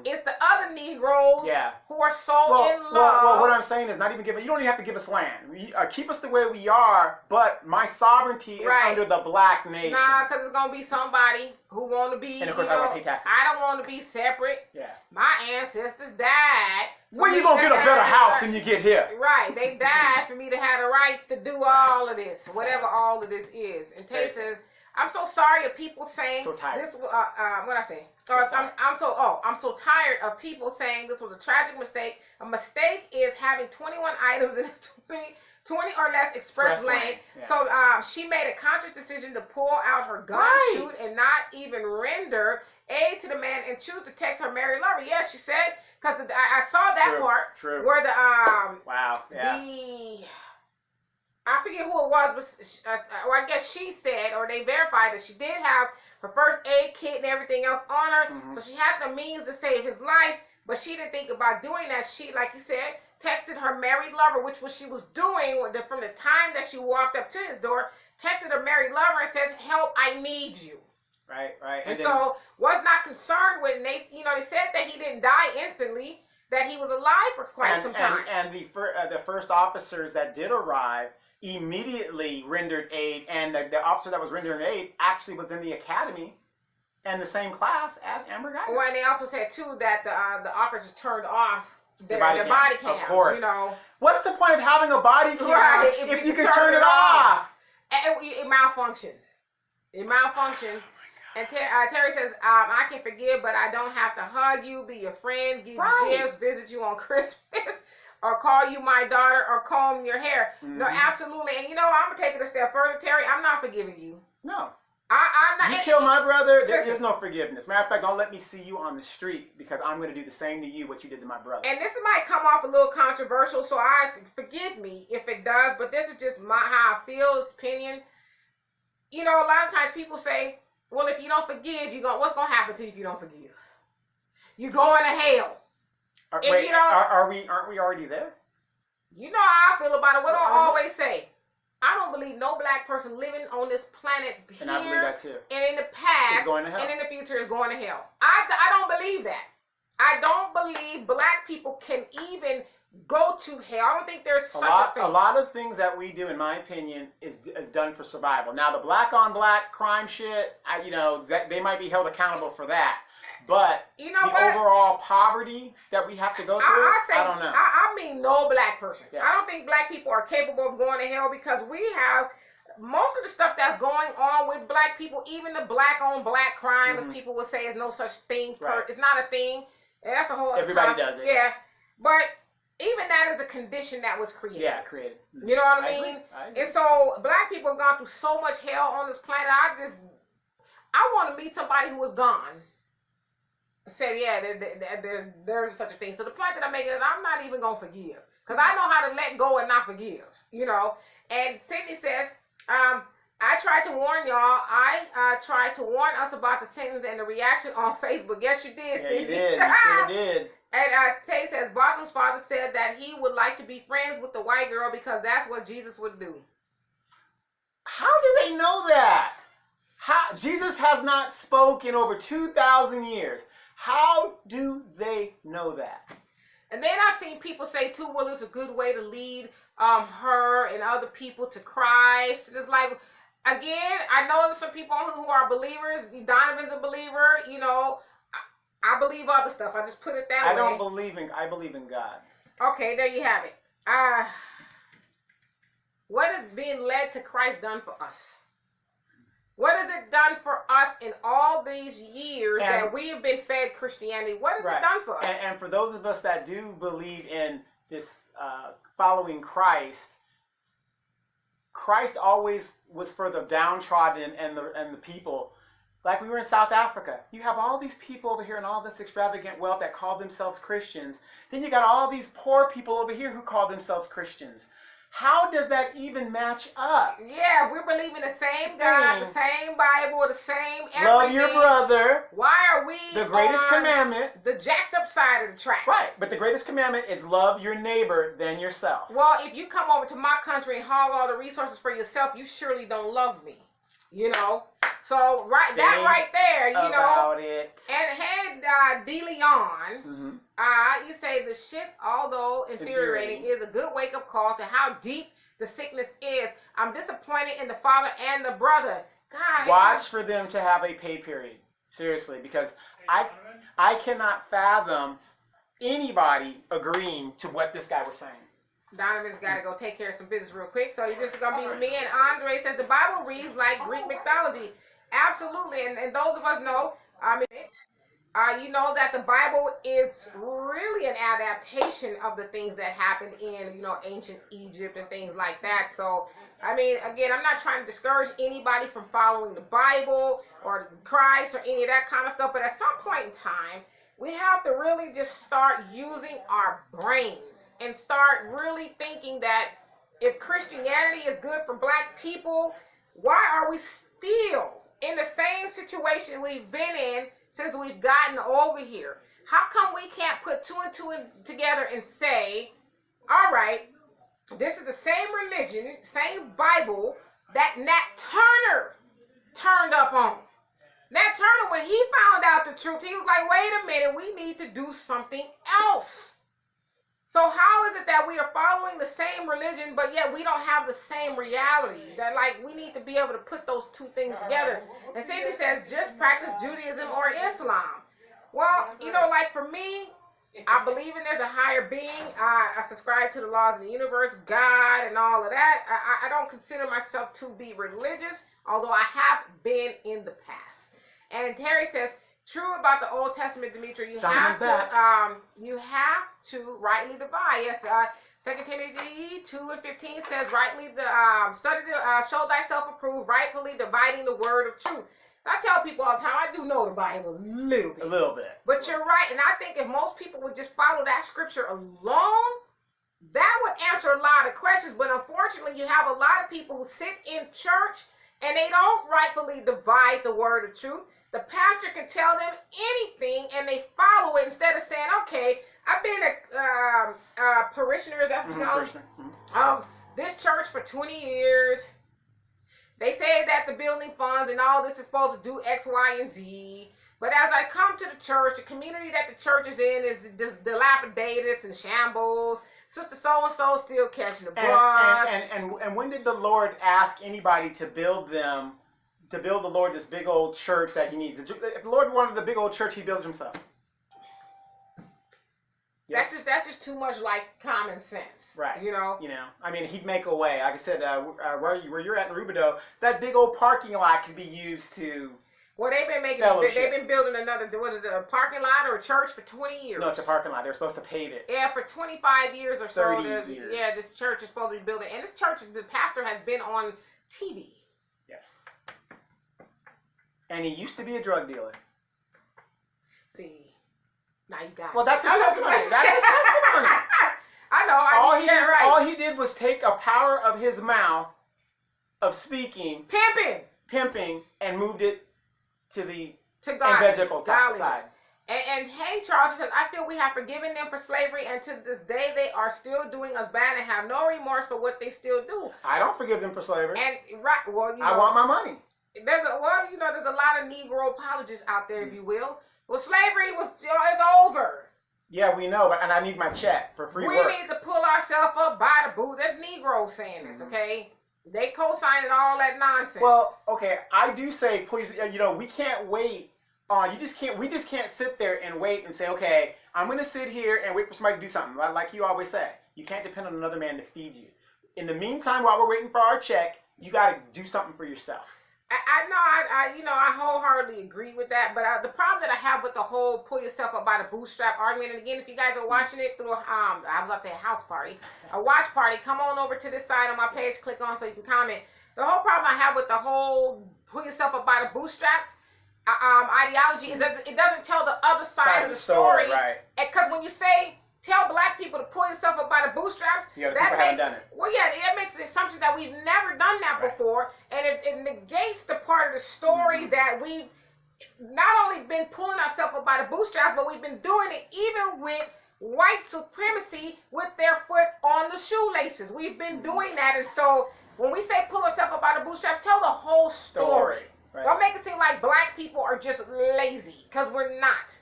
It's the other Negroes who are so in love. Well, what I'm saying is not even you don't even have to give us land. Keep us the way we are, but my sovereignty is under the black nation. Nah, because it's going to be somebody who want to be, and of course I don't pay taxes. I don't want to be separate. Yeah. My ancestors died. Where you going to get a better house than you get here? Right. They died for me to have the rights to do all of this, whatever all of this is. And Tay says, I'm so sorry of people saying this. What I say? I'm so tired of people saying this was a tragic mistake. A mistake is having 21 items in a 20 or less express lane. Yeah. So she made a conscious decision to pull out her gun, shoot, and not even render aid to the man and choose to text her married lover. Yes, she said, because I saw that part where the I forget who it was, but I guess she said, or they verified that she did have her first aid kit and everything else on her, so she had the means to save his life, but she didn't think about doing that. She, like you said, texted her married lover, which was she was doing from the time that she walked up to his door, texted her married lover and says, help, I need you. Right. And so was not concerned with, they said that he didn't die instantly, that he was alive for quite some time. And the first officers that did arrive immediately rendered aid, and the officer that was rendering aid actually was in the academy and the same class as Amber Guyger. Well, and they also said too that the officers turned off their body cams. Of course. You know, what's the point of having a body cam if you can turn it off? It malfunctioned. It malfunctioned. And Terry says, I can forgive, but I don't have to hug you, be your friend, give you gifts, visit you on Christmas, or call you my daughter, or comb your hair. No, absolutely. And I'm going to take it a step further, Terry. I'm not forgiving you. No. I'm not. You kill my brother, there's no forgiveness. Matter of fact, don't let me see you on the street, because I'm going to do the same to you what you did to my brother. And this might come off a little controversial, so forgive me if it does, but this is just how I feel, this opinion. A lot of times people say, well, if you don't forgive, what's going to happen to you if you don't forgive? You're going to hell. Aren't we already there? You know how I feel about it. What do I always say? I don't believe no black person living on this planet here, and I believe that too, and in the past is going to hell, and in the future is going to hell. I don't believe that. I don't believe black people can even go to hell. I don't think there's such a thing. A lot of things that we do, in my opinion, is done for survival. Now, the black on black crime shit, they might be held accountable for that. But overall poverty that we have to go through, I don't know. I mean no black person. Yeah. I don't think black people are capable of going to hell, because we have most of the stuff that's going on with black people, even the black on black crime, as people will say, is no such thing. It's not a thing. And that's a whole everybody does it. Yeah. But even that is a condition that was created. Yeah, created. You know what I mean? And so black people have gone through so much hell on this planet. I want to meet somebody who is gone. Said, yeah, there's such a thing. So the point that I'm making is I'm not even going to forgive, because I know how to let go and not forgive, And Sydney says, I tried to warn y'all. I tried to warn us about the sentence and the reaction on Facebook. Yes, you did, Sydney. Yeah, you did. You sure did. And Tay says, Botham's father said that he would like to be friends with the white girl because that's what Jesus would do. How do they know that? Jesus has not spoken in over 2,000 years. How do they know that? And then I've seen people say too, well, it's a good way to lead her and other people to Christ. And it's like, again, I know there's some people who are believers. Donovan's a believer. You know, I believe other stuff. I just put it that way. I believe in God. Okay, there you have it. What has being led to Christ done for us? What has it done for us in all these years that we have been fed Christianity? What has it done for us? And for those of us that do believe in this following Christ, Christ always was for the downtrodden and the people. Like we were in South Africa. You have all these people over here and all this extravagant wealth that call themselves Christians. Then you got all these poor people over here who call themselves Christians. How does that even match up? Yeah, we're believing the same God, the same Bible, the same everything. Love your brother. Why are we the greatest commandment? The jacked up side of the tracks. Right, but the greatest commandment is love your neighbor than yourself. Well, if you come over to my country and hog all the resources for yourself, you surely don't love me. You know? So that right there, you know. It. And hey, De Leon, you say the shit, although infuriating, is a good wake-up call to how deep the sickness is. I'm disappointed in the father and the brother. God, watch for them to have a pay period. Seriously, because I cannot fathom anybody agreeing to what this guy was saying. Donovan's got to go take care of some business real quick. So it's just going to be me and Andre says the Bible reads like Greek mythology. Absolutely. And those of us know, you know that the Bible is really an adaptation of the things that happened in, you know, ancient Egypt and things like that. So, I mean, again, I'm not trying to discourage anybody from following the Bible or Christ or any of that kind of stuff. But at some point in time, we have to really just start using our brains and start really thinking that if Christianity is good for black people, why are we still in the same situation we've been in since we've gotten over here? How come we can't put two and two together and say, all right, this is the same religion, same Bible that Nat Turner turned up on. Nat Turner, when he found out the truth, he was like, wait a minute, we need to do something else. So how is it that we are following the same religion, but yet we don't have the same reality? That, like, we need to be able to put those two things together. And Cindy says, just practice Judaism or Islam. Well, you know, like for me, I believe in there's a higher being. I subscribe to the laws of the universe, God, and all of that. I don't consider myself to be religious, although I have been in the past. And Terry says, true about the Old Testament, Demetri. You have to rightly divide. Yes, 2 Timothy 2:15 says, rightly study to show thyself approved, rightfully dividing the word of truth. I tell people all the time, I do know the Bible a little bit. A little bit. But you're right, and I think if most people would just follow that scripture alone, that would answer a lot of questions. But unfortunately, you have a lot of people who sit in church and they don't rightfully divide the word of truth. The pastor can tell them anything and they follow it instead of saying, okay, I've been a parishioner, is that what you call it? This church for 20 years. They say that the building funds and all this is supposed to do X, Y, and Z. But as I come to the church, the community that the church is in is dilapidated and shambles. Sister so-and-so still catching the bus. And when did the Lord ask anybody to build the Lord this big old church that he needs? If the Lord wanted the big old church, he built it himself. Yes. That's just too much like common sense. Right. You know? I mean, he'd make a way. Like I said, where you're at in Rubidoux, that big old parking lot could be used to Well, they've been building another, what is it, a parking lot or a church for 20 years? No, it's a parking lot. They're supposed to pave it. Yeah, for 25 years or so. 30 years. Yeah, this church is supposed to be building. And this church, the pastor has been on TV. Yes. And he used to be a drug dealer. See, now you got Well, that's his testimony. That's his testimony. I know. All he did was take a power of his mouth of speaking, pimping, and moved it to the evangelical side. And hey, Charles says, I feel we have forgiven them for slavery, and to this day they are still doing us bad and have no remorse for what they still do. I don't forgive them for slavery. And I want my money. There's a lot of Negro apologists out there, if you will. Well, slavery it's over. Yeah, we know, and I need my check for free work. We need to pull ourselves up by the boot. There's Negroes saying this, okay? They co-signing all that nonsense. Well, okay, I do say, please, we can't wait. We just can't sit there and wait and say, okay, I'm going to sit here and wait for somebody to do something. Like you always say, you can't depend on another man to feed you. In the meantime, while we're waiting for our check, you got to do something for yourself. I wholeheartedly agree with that. But the problem that I have with the whole pull yourself up by the bootstrap argument, and again, if you guys are watching it through I was about to say a house party, a watch party, come on over to this side on my page, click on so you can comment. The whole problem I have with the whole pull yourself up by the bootstraps ideology is that it doesn't tell the other side of the story. Right. Because when you say tell black people to pull yourself up by the bootstraps, that makes the assumption that we've never done that before, and it negates the part of the story that we've not only been pulling ourselves up by the bootstraps, but we've been doing it even with white supremacy with their foot on the shoelaces. We've been doing that, and so when we say pull ourselves up by the bootstraps, tell the whole story. Right. Don't make it seem like black people are just lazy, because we're not.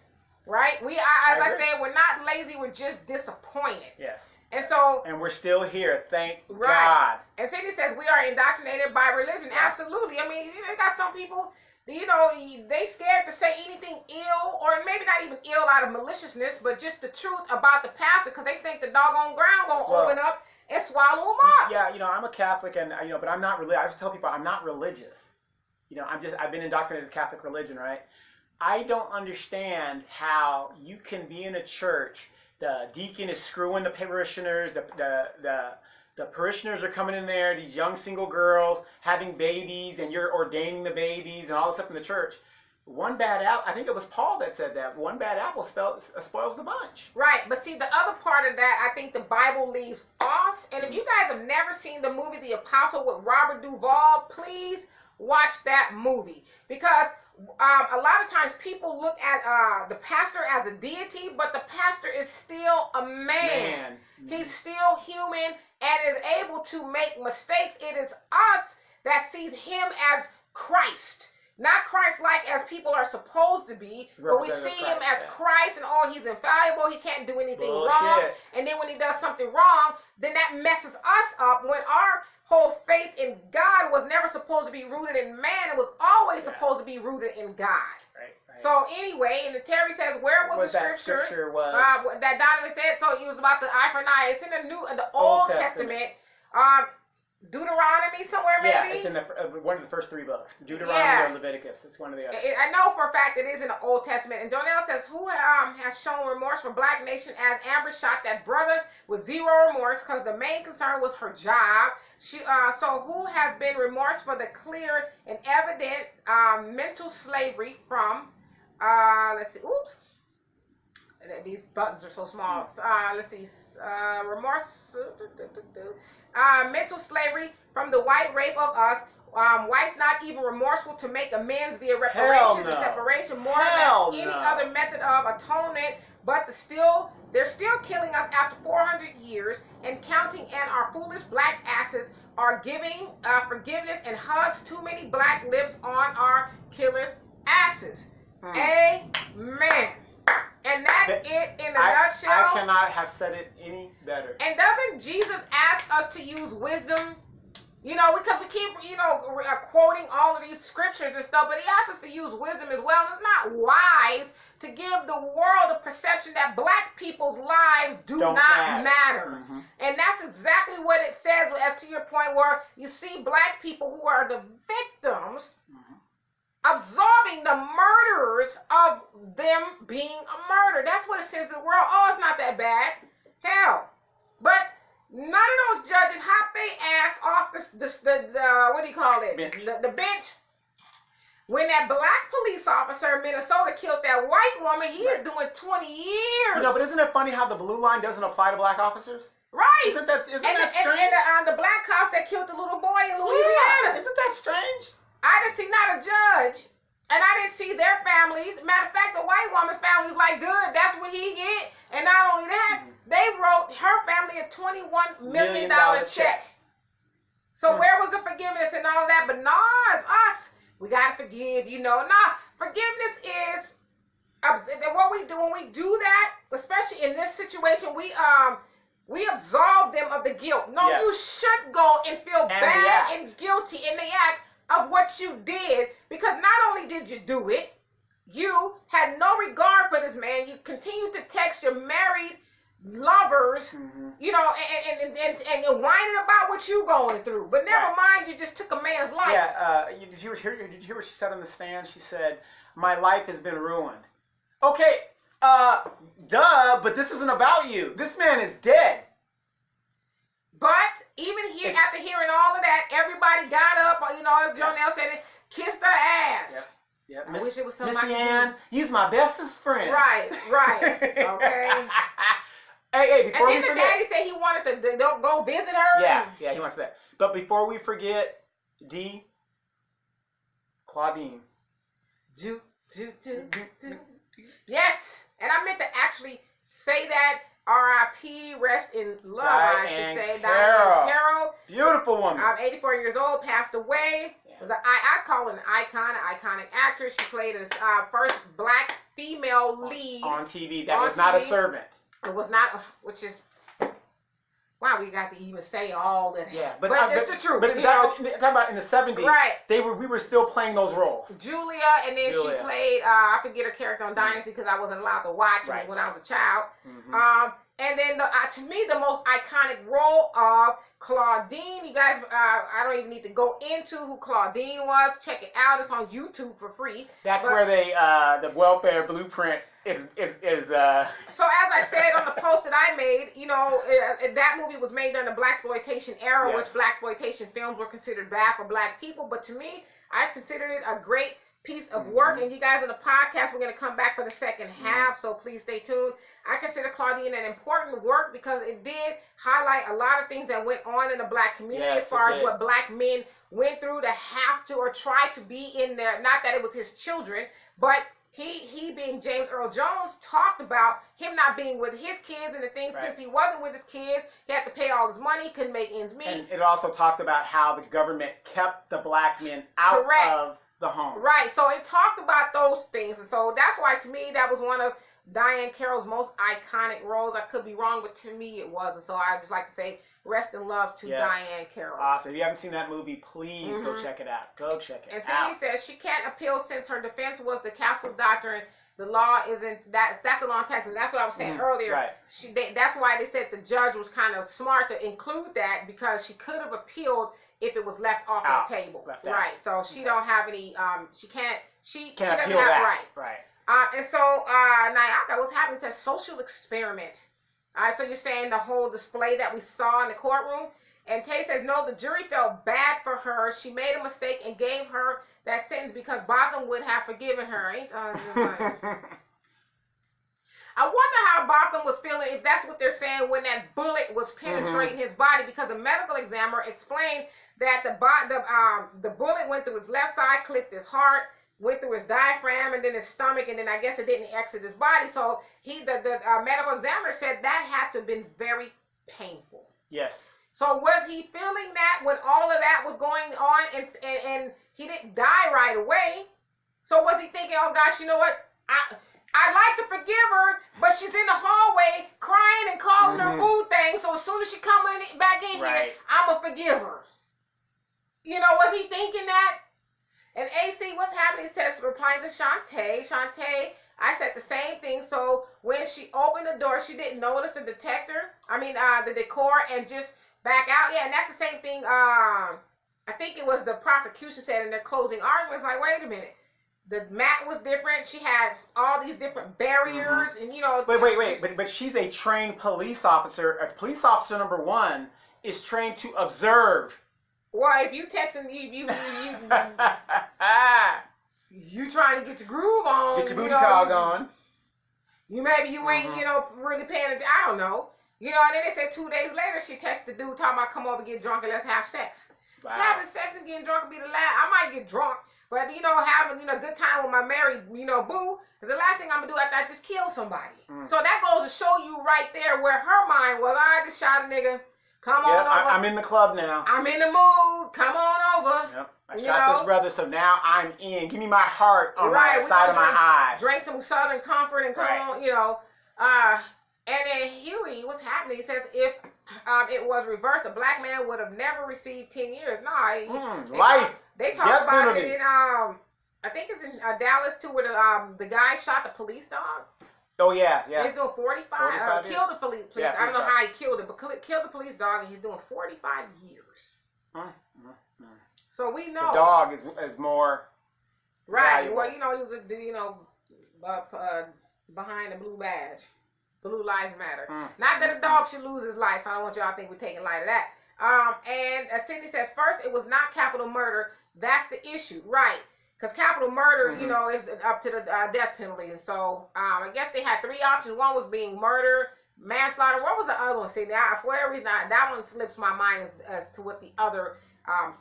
Right? As I said, we're not lazy, we're just disappointed. Yes. And we're still here, thank God. And Cindy says we are indoctrinated by religion. Absolutely. I mean, you got some people, they scared to say anything ill, or maybe not even ill out of maliciousness, but just the truth about the pastor, because they think the doggone ground gonna open up and swallow them up. Yeah, I'm a Catholic, and but I'm not religious. I just tell people I'm not religious. I've been indoctrinated with Catholic religion, right? I don't understand how you can be in a church, the deacon is screwing the parishioners, the parishioners are coming in there, these young single girls having babies, and you're ordaining the babies and all this stuff in the church. One bad apple, I think it was Paul that said that, one bad apple spoils the bunch. Right, but see, the other part of that, I think the Bible leaves off, and if you guys have never seen the movie The Apostle with Robert Duvall, please watch that movie, because a lot of times people look at the pastor as a deity, but the pastor is still a man. He's still human and is able to make mistakes. It is us that sees him as Christ. Not Christ-like as people are supposed to be, but we see him as Christ, and he's infallible, he can't do anything wrong. And then when he does something wrong, then that messes us up, when our whole faith in God was never supposed to be rooted in man. It was always supposed to be rooted in God. Right. So anyway, and Terry says, where was the scripture that Donovan said? So it was about the eye for an eye. It's in the Old Testament. Deuteronomy somewhere, maybe? Yeah, it's in one of the first three books. Deuteronomy or Leviticus. It's one of the other. I know for a fact it is in the Old Testament. And Jonelle says, who has shown remorse for Black Nation as Amber shot that brother with zero remorse because the main concern was her job. So who has been remorse for the clear and evident mental slavery from, let's see, oops. These buttons are so small. Let's see, remorse, mental slavery from the white rape of us. Whites not even remorseful to make amends via reparations and separation, more or less any other method of atonement. But they're still killing us after 400 years and counting, and our foolish black asses are giving forgiveness and hugs. Too many black lips on our killers' asses. Amen. And that's it in a nutshell. I cannot have said it any better. And doesn't Jesus ask us to use wisdom? Because we keep, quoting all of these scriptures and stuff, but he asks us to use wisdom as well. And it's not wise to give the world a perception that black people's lives do not matter. Mm-hmm. And that's exactly what it says, as to your point, where you see black people who are the victims absolving the murderers of them being a murder. That's what it says to the world. It's not that bad. Hell. But none of those judges hop their ass off the what do you call it? Bench. The bench. When that black police officer in Minnesota killed that white woman, he is doing 20 years. But isn't it funny how the blue line doesn't apply to black officers? Right. Isn't that strange? And the black cop that killed the little boy in Louisiana. Isn't that strange? I didn't see not a judge, and I didn't see their families. Matter of fact, the white woman's family's like, good, that's what he get. And not only that, they wrote her family a $21 million check. So where was the forgiveness and all that? But it's us. We gotta forgive, forgiveness is what we do when we do that, especially in this situation. We absolve them of the guilt. No, Yes. you should go and feel bad and guilty in the act of what you did, because not only did you do it, you had no regard for this man. You continued to text your married lovers, you know, and whining about what you going through. But never mind, you just took a man's life. Yeah. Did you hear what she said on the stand? She said, "My life has been ruined." Okay. Duh. But this isn't about you. This man is dead. But even here, after hearing all of that, everybody got up. You know, as Jonelle said, it, kissed her ass. Yep. Yep. I wish it was something Missy Ann, you's my bestest friend. Right. Okay. Hey, before we and then forget. the daddy said he wanted to go visit her. Yeah, he wants that. But before we forget, Claudine. Yes, and I meant to actually say that. R.I.P. Rest in love, I should say. Diane Carroll. Beautiful woman. 84 years old, passed away. Was I call her an iconic actress. She played as first black female lead on TV. That was not a servant. It was not, which is wow. We got to even say all that. Yeah, but it's the truth. But talking about in the 70s, right? We were still playing those roles. Julia, and then she played. I forget her character on Dynasty because I wasn't allowed to watch it when I was a child. And then to me, the most iconic role of Claudine. You guys, I don't even need to go into who Claudine was. Check it out. It's on YouTube for free. That's where the welfare blueprint is. So as I said on the post that I made, you know, that movie was made during the blaxploitation era, which blaxploitation films were considered bad for black people. But to me, I considered it a great piece of work. And you guys in the podcast, we're going to come back for the second half, so please stay tuned. I consider Claudine an important work because it did highlight a lot of things that went on in the black community as far as what black men went through to have to or try to be in there. Not that it was his children, but he being James Earl Jones talked about him not being with his kids and the things since he wasn't with his kids, he had to pay all his money, couldn't make ends meet. And it also talked about how the government kept the black men out of the home. Right. So it talked about those things. And so that's why to me that was one of Diane Carroll's most iconic roles. I could be wrong, but to me it was. And so I just like to say rest in love to Diane Carroll. Awesome. If you haven't seen that movie, please go check it out. Go check it out. And Cindy says she can't appeal since her defense was the castle doctrine. The law isn't that's a long text, and that's what I was saying earlier. Right. That's why they said the judge was kind of smart to include that because she could have appealed if it was left off the table. Right. So she don't have any she doesn't appeal have that. Right. And so Nyaka, what's happening says social experiment. All right, so you're saying the whole display that we saw in the courtroom. And Tay says, no, the jury felt bad for her. She made a mistake and gave her that sentence because Botham would have forgiven her. I wonder how Botham was feeling, if that's what they're saying, when that bullet was penetrating his body, because the medical examiner explained that the bullet went through his left side, clipped his heart, went through his diaphragm, and then his stomach, and then I guess it didn't exit his body. So the medical examiner said that had to have been very painful. Yes. So was he feeling that when all of that was going on and he didn't die right away? So was he thinking, oh gosh, you know what? I'd like to forgive her, but she's in the hallway crying and calling her boo thing. So as soon as she come back in here, I'm going to forgive her. You know, was he thinking that? And AC, what's happening, says, replying to Shantae. Shantae, I said the same thing. So when she opened the door, she didn't notice the the decor, and just back out. Yeah, and that's the same thing. I think it was the prosecution said in their closing arguments, like, wait a minute. The mat was different. She had all these different barriers, and you know. But she's a trained police officer. A police officer number one is trained to observe. Well, if you texting you trying to get your groove on, get your booty call on. Maybe you ain't really paying attention. I don't know. You know, and then they said 2 days later she texted the dude talking about come over, get drunk, and let's have sex. Wow. Having sex and getting drunk would be the last. I might get drunk. But, having, a good time with my married, boo is the last thing I'm going to do after I just kill somebody. So that goes to show you right there where her mind was. I just shot a nigga. Come on over. I'm in the club now. I'm in the mood. Come on over. Yep. I shot this brother, so now I'm in. Give me my heart on my side of my eye. Drink some Southern Comfort and come on, And then Huey, what's happening? He says if it was reversed, a black man would have never received 10 years. No, life. They talk Death about penalty. it in I think it's in Dallas too, where the guy shot the police dog. Oh yeah. He's doing 45. Killed the police. Yeah, I don't know how he killed it, but killed the police dog, and he's doing 45 years. So we know the dog is more right. valuable. Well, he was behind the blue badge. Blue lives matter. Not that a dog should lose his life, so I don't want y'all to think we're taking light of that. And Cindy says, first, it was not capital murder. That's the issue, right? Because capital murder, is up to the death penalty. And so I guess they had 3 options. One was being murder, manslaughter. What was the other one? See, now, for whatever reason, that one slips my mind as to what the other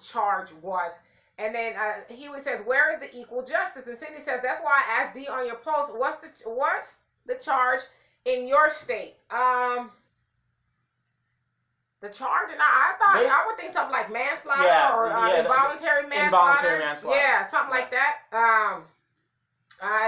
charge was. And then Huey says, where is the equal justice? And Cindy says, that's why I asked D on your post, what's the charge in your state? The charge, and I would think something like manslaughter or involuntary manslaughter. Involuntary manslaughter. Yeah, something like that.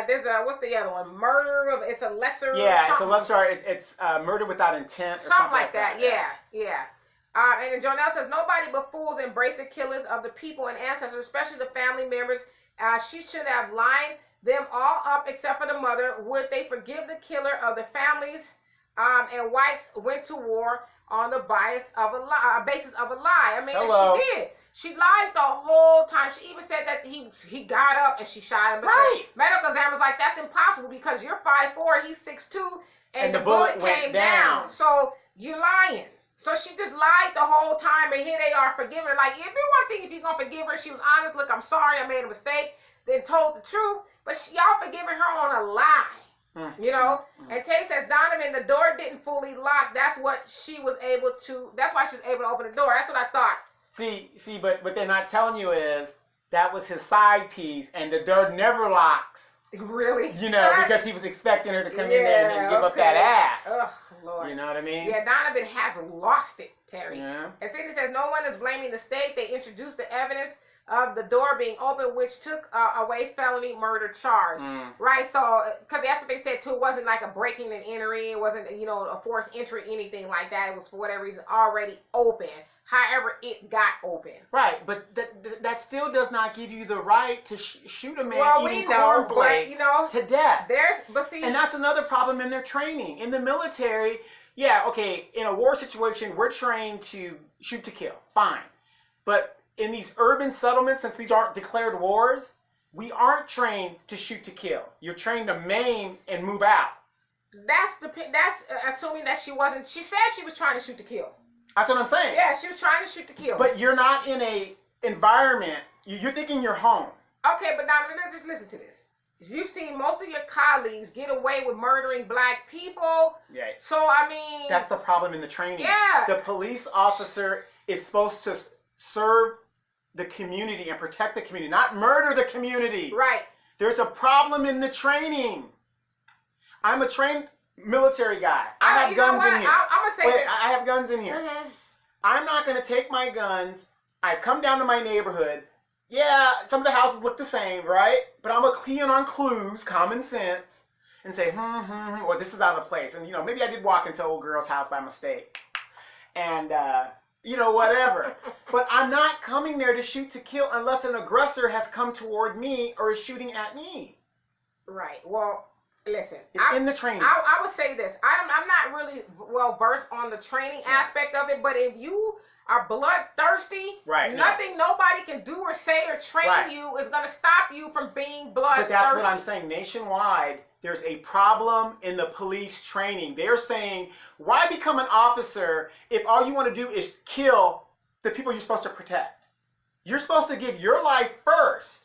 There's what's the other one? Murder. It's a lesser. Yeah, it's a lesser. It's murder without intent or something like that. Yeah. And then Jonelle says, nobody but fools embrace the killers of the people and ancestors, especially the family members. She should have lined them all up except for the mother. Would they forgive the killer of the families? And whites went to war on the basis of a lie. I mean, she did. She lied the whole time. She even said that he got up and she shot him. Right. Medical examiner's like, that's impossible because you're 5'4", he's 6'2", and the bullet came down. So you're lying. So she just lied the whole time, and here they are forgiving her. Like, it'd be one thing if you're going to forgive her. She was honest. Look, I'm sorry, I made a mistake. Then told the truth. But y'all forgiving her on a lie. And Tay says, Donovan, the door didn't fully lock. That's why she was able to open the door. That's what I thought. See, but what they're not telling you is that was his side piece, and the door never locks. Really? Because he was expecting her to come in there and then give up that ass. Ugh, Lord. You know what I mean? Yeah, Donovan has lost it, Terry. Yeah. And Cindy says, no one is blaming the state. They introduced the evidence of the door being open, which took away felony murder charge. Right? So, because that's what they said too. It wasn't like a breaking and entering. It wasn't, a forced entry, anything like that. It was, for whatever reason, already open. However, it got open. Right, but that still does not give you the right to shoot a man eating cornflakes to death. And that's another problem in their training. In the military, in a war situation, we're trained to shoot to kill. Fine. But in these urban settlements, since these aren't declared wars, we aren't trained to shoot to kill. You're trained to maim and move out. That's assuming that she wasn't. She said she was trying to shoot to kill. That's what I'm saying. Yeah, she was trying to shoot to kill. But you're not in a environment. You're thinking you're home. Okay, but now let's just listen to this. You've seen most of your colleagues get away with murdering black people. Yeah. So, I mean... That's the problem in the training. Yeah. The police officer is supposed to serve the community and protect the community, not murder the community. Right. There's a problem in the training. I'm a trained military guy. I have guns in here. I'm going to say Wait, I have guns in here. Mm-hmm. I'm not going to take my guns. I come down to my neighborhood. Yeah, some of the houses look the same, right? But I'm going to key in on clues, common sense, and say, well, this is out of place. And, maybe I did walk into old girl's house by mistake. And, whatever. But I'm not coming there to shoot to kill unless an aggressor has come toward me or is shooting at me. Right. Well, listen. It's in the training. I would say this. I'm not really well versed on the training aspect of it, but if you are bloodthirsty, nothing nobody can do or say or train you is going to stop you from being bloodthirsty. But that's what I'm saying. Nationwide, there's a problem in the police training. They're saying, why become an officer if all you want to do is kill the people you're supposed to protect? You're supposed to give your life first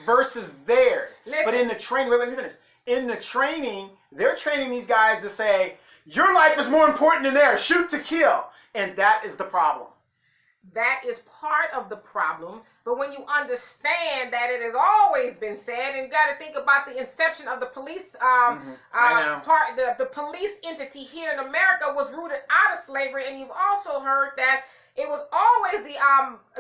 versus theirs. Listen. But in the training, let me finish. In the training, they're training these guys to say, your life is more important than theirs. Shoot to kill. And that is the problem. That is part of the problem. But when you understand that it has always been said, and you got to think about the inception of the police part, the police entity here in America was rooted out of slavery, and you've also heard that it was always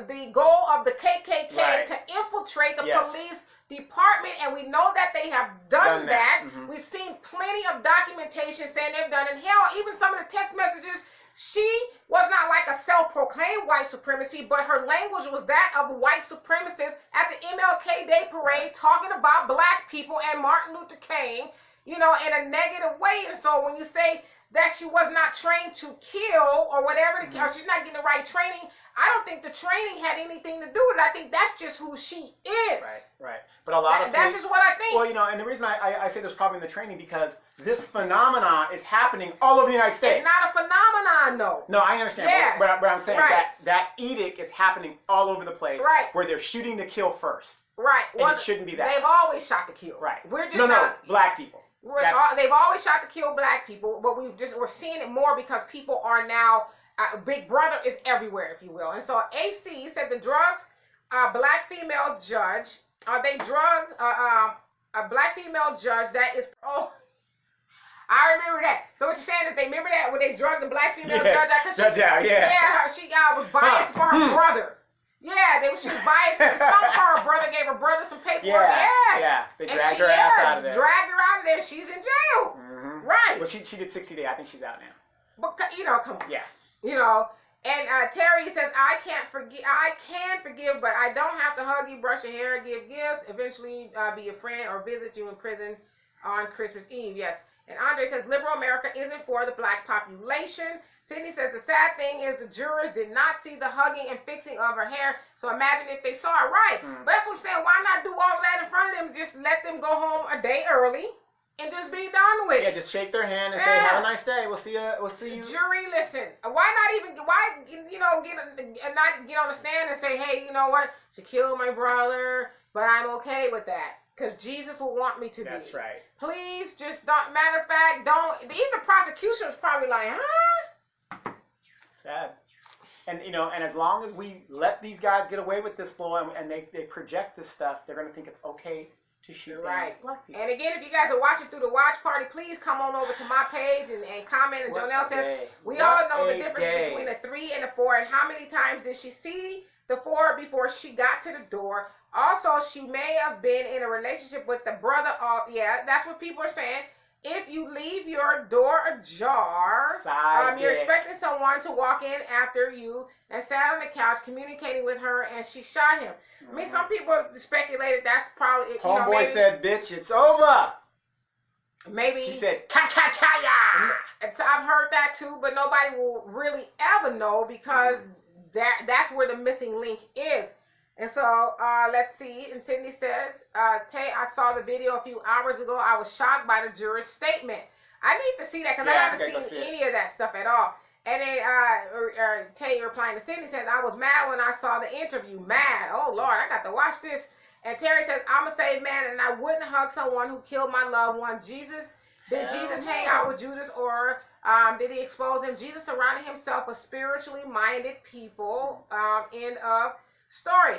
the goal of the KKK to infiltrate the police department, and we know that they have done that. Mm-hmm. We've seen plenty of documentation saying they've done it. Hell, even some of the text messages, she was not like a self-proclaimed white supremacy, but her language was that of white supremacists at the MLK Day parade, talking about black people and Martin Luther King, you know, in a negative way. And so when you say that she was not trained to kill or whatever, or she's not getting the right training, I don't think the training had anything to do with it. I think that's just who she is. Right. But a lot of that's just what I think. Well, you know, and the reason I say there's problem in the training because this phenomena is happening all over the United States. It's not a phenomenon, though. No, I understand. Yeah. But I'm saying that edict is happening all over the place. Right. Where they're shooting to kill first. Right. And it shouldn't be that. They've always shot to kill. Right. We're just no, black people. They've always shot to kill black people, but we're seeing it more because people are now Big Brother is everywhere, if you will. And so AC said the drugs, black female judge, are they drugs? A black female judge that is I remember that. So what you're saying is they remember that when they drugged the black female judge? Yeah, she was biased for her brother. Yeah, she was biased. Some for her brother gave her brother some paperwork. Yeah. They dragged her ass out of there. Dragged her out of there. She's in jail. Mm-hmm. Right. Well, she did 60 days. I think she's out now. But you know, come on. Yeah. You know, and Terry says, I can forgive, but I don't have to hug you, brush your hair, give gifts, eventually be a friend, or visit you in prison on Christmas Eve. Yes. And Andre says, liberal America isn't for the black population. Sydney says, the sad thing is the jurors did not see the hugging and fixing of her hair. So imagine if they saw it right. But that's what I'm saying. Why not do all that in front of them? Just let them go home a day early and just be done with it. Yeah, just shake their hand and say, have a nice day. We'll see you. Jury, listen. Why not get on the stand and say, hey, you know what? She killed my brother, but I'm okay with that. Because Jesus will want me to be. That's right. Please, just don't. Matter of fact, don't. Even the prosecution was probably like, huh? Sad. And and as long as we let these guys get away with this bull and they project this stuff, they're gonna think it's okay to shoot right. black people. And again, if you guys are watching through the watch party, please come on over to my page and comment. And Jonelle says, we all know the difference between a 3 and a 4, and how many times did she see the 4 before she got to the door? Also, she may have been in a relationship with the brother. Yeah, that's what people are saying. If you leave your door ajar, you're expecting someone to walk in after you and sat on the couch communicating with her, and she shot him. I mean, some people speculated that's probably. Homeboy said, "Bitch, it's over." Maybe she said, "Ka-ka-ka-ya." I've heard that too, but nobody will really ever know because that's where the missing link is. And so, let's see. And Sydney says, Tay, I saw the video a few hours ago. I was shocked by the juror's statement. I need to see that because I haven't seen any of that stuff at all. And then Tay replying to Sydney says, I was mad when I saw the interview. Mad. Oh, Lord, I got to watch this. And Terry says, I'm a saved man and I wouldn't hug someone who killed my loved one. Did Jesus hang out with Judas, or did he expose him? Jesus surrounded himself with spiritually minded people. End of story.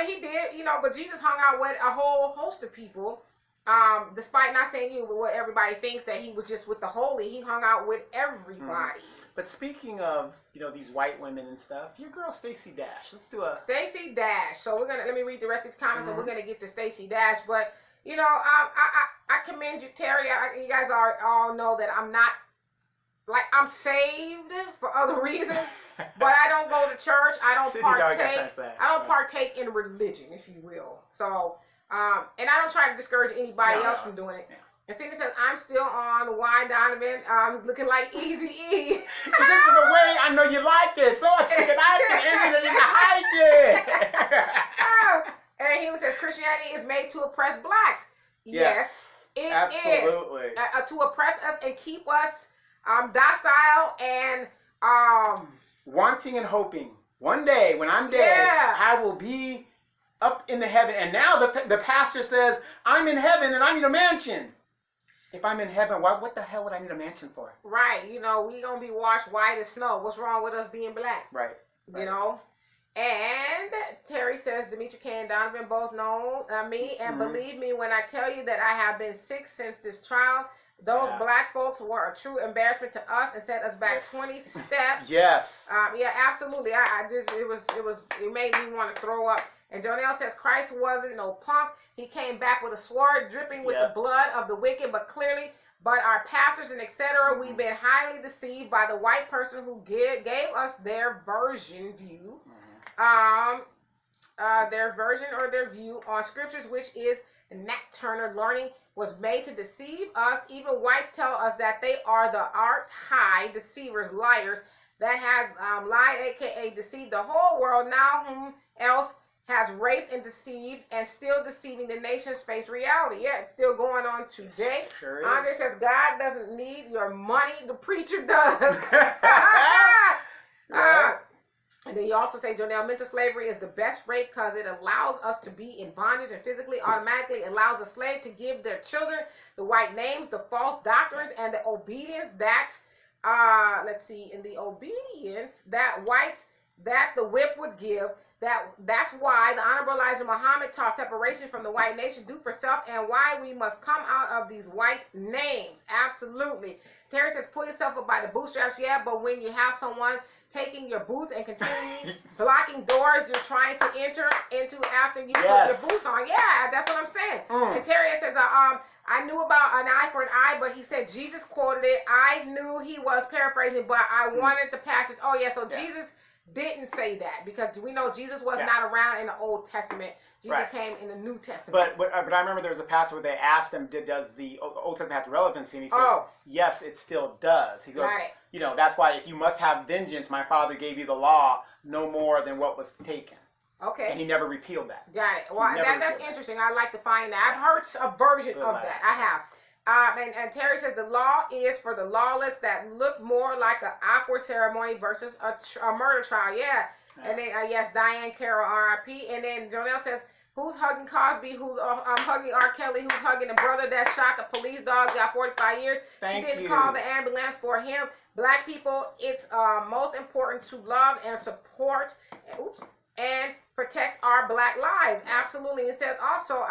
He did, but Jesus hung out with a whole host of people. Despite not saying what everybody thinks that he was just with the holy, he hung out with everybody. But speaking of, these white women and stuff, your girl Stacey Dash. Let's do a Stacey Dash. So let me read the rest of these comments, and we're gonna get to Stacey Dash. But I commend you, Terry. You guys all know that I'm not. I'm saved for other reasons, but I don't go to church. I don't partake. I don't partake in religion, if you will. So, and I don't try to discourage anybody else from doing it. And Cindy says, I'm still on Why Donovan. I was looking like Easy E. This is the way I know you like it. So much freaking I like it. And he says, Christianity is made to oppress blacks. Yes, it absolutely. is. To oppress us and keep us docile and wanting and hoping. One day when I'm dead, I will be up in the heaven. And now the pastor says, I'm in heaven and I need a mansion. If I'm in heaven, what the hell would I need a mansion for? Right. We gonna be washed white as snow. What's wrong with us being black? Right. And Terry says, Demetria K and Donovan both know me. And believe me when I tell you that I have been sick since this trial. Those black folks were a true embarrassment to us and set us back 20 steps. Yes. Yeah, absolutely. It made me want to throw up. And Jonelle says Christ wasn't no punk. He came back with a sword dripping with the blood of the wicked, but our pastors and etc. We've been highly deceived by the white person who gave us their version view, their version or their view on scriptures, which is Nat Turner learning was made to deceive us. Even whites tell us that they are the art high deceivers, liars that has lied, aka deceived the whole world. Now whom else has raped and deceived and still deceiving the nation's face reality? Yeah, it's still going on today. Sure is. Andre says God doesn't need your money, the preacher does. And then you also say, Jonelle, mental slavery is the best rape because it allows us to be in bondage and physically automatically allows a slave to give their children the white names, the false doctrines, and the obedience that, in the obedience that whites, that the whip would give. That's why the Honorable Elijah Muhammad taught separation from the white nation, do for self, and why we must come out of these white names. Absolutely. Terry says, pull yourself up by the bootstraps. Yeah, but when you have someone taking your boots and continuing blocking doors you're trying to enter into after you put your boots on. Yeah, that's what I'm saying. And Terry says, I knew about an eye for an eye, but he said Jesus quoted it. I knew he was paraphrasing, but I wanted the passage. Oh, yeah, so Jesus didn't say that because we know Jesus was not around in the Old Testament. Jesus came in the New Testament. But I remember there was a passage where they asked him, does the Old Testament have relevancy? And he says, yes, it still does. He goes, that's why if you must have vengeance, my father gave you the law no more than what was taken. Okay. And he never repealed that. Got it. Well, that's interesting. I'd like to find that. I've heard a version of that. I have. And Terry says the law is for the lawless that look more like an awkward ceremony versus a murder trial. Yeah. And then, yes, Diane Carroll, R.I.P. And then Jonelle says, who's hugging Cosby? Who's hugging R. Kelly? Who's hugging the brother that shot the police dog? Got 45 years. She didn't call the ambulance for him. Black people, it's most important to love and support. And protect our black lives. Absolutely. It says also,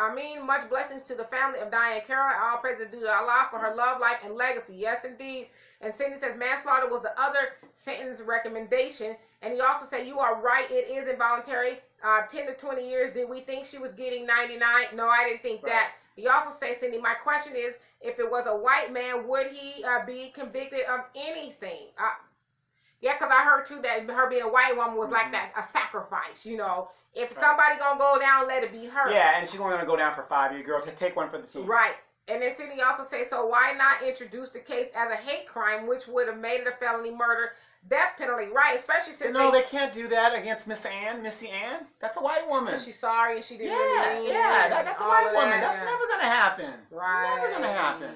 much blessings to the family of Diane Carroll. All praise is due to Allah for her love, life, and legacy. Yes, indeed. And Cindy says manslaughter was the other sentence recommendation. And he also said, you are right, it is involuntary. 10 to 20 years. Did we think she was getting 99? No, I didn't think that. He also says, Cindy, my question is, if it was a white man, would he be convicted of anything? Yeah, because I heard too that her being a white woman was like that, a sacrifice, If somebody gonna go down, let it be her. Yeah, and she's only gonna go down for 5 years, girl. Take one for the team. Right. And then Cindy also says, so why not introduce the case as a hate crime, which would have made it a felony murder death penalty, right? Especially since they can't do that against Missy Ann. That's a white woman. She's sorry and she didn't really mean it. That's a white woman. That's never gonna happen. Right. Never gonna happen.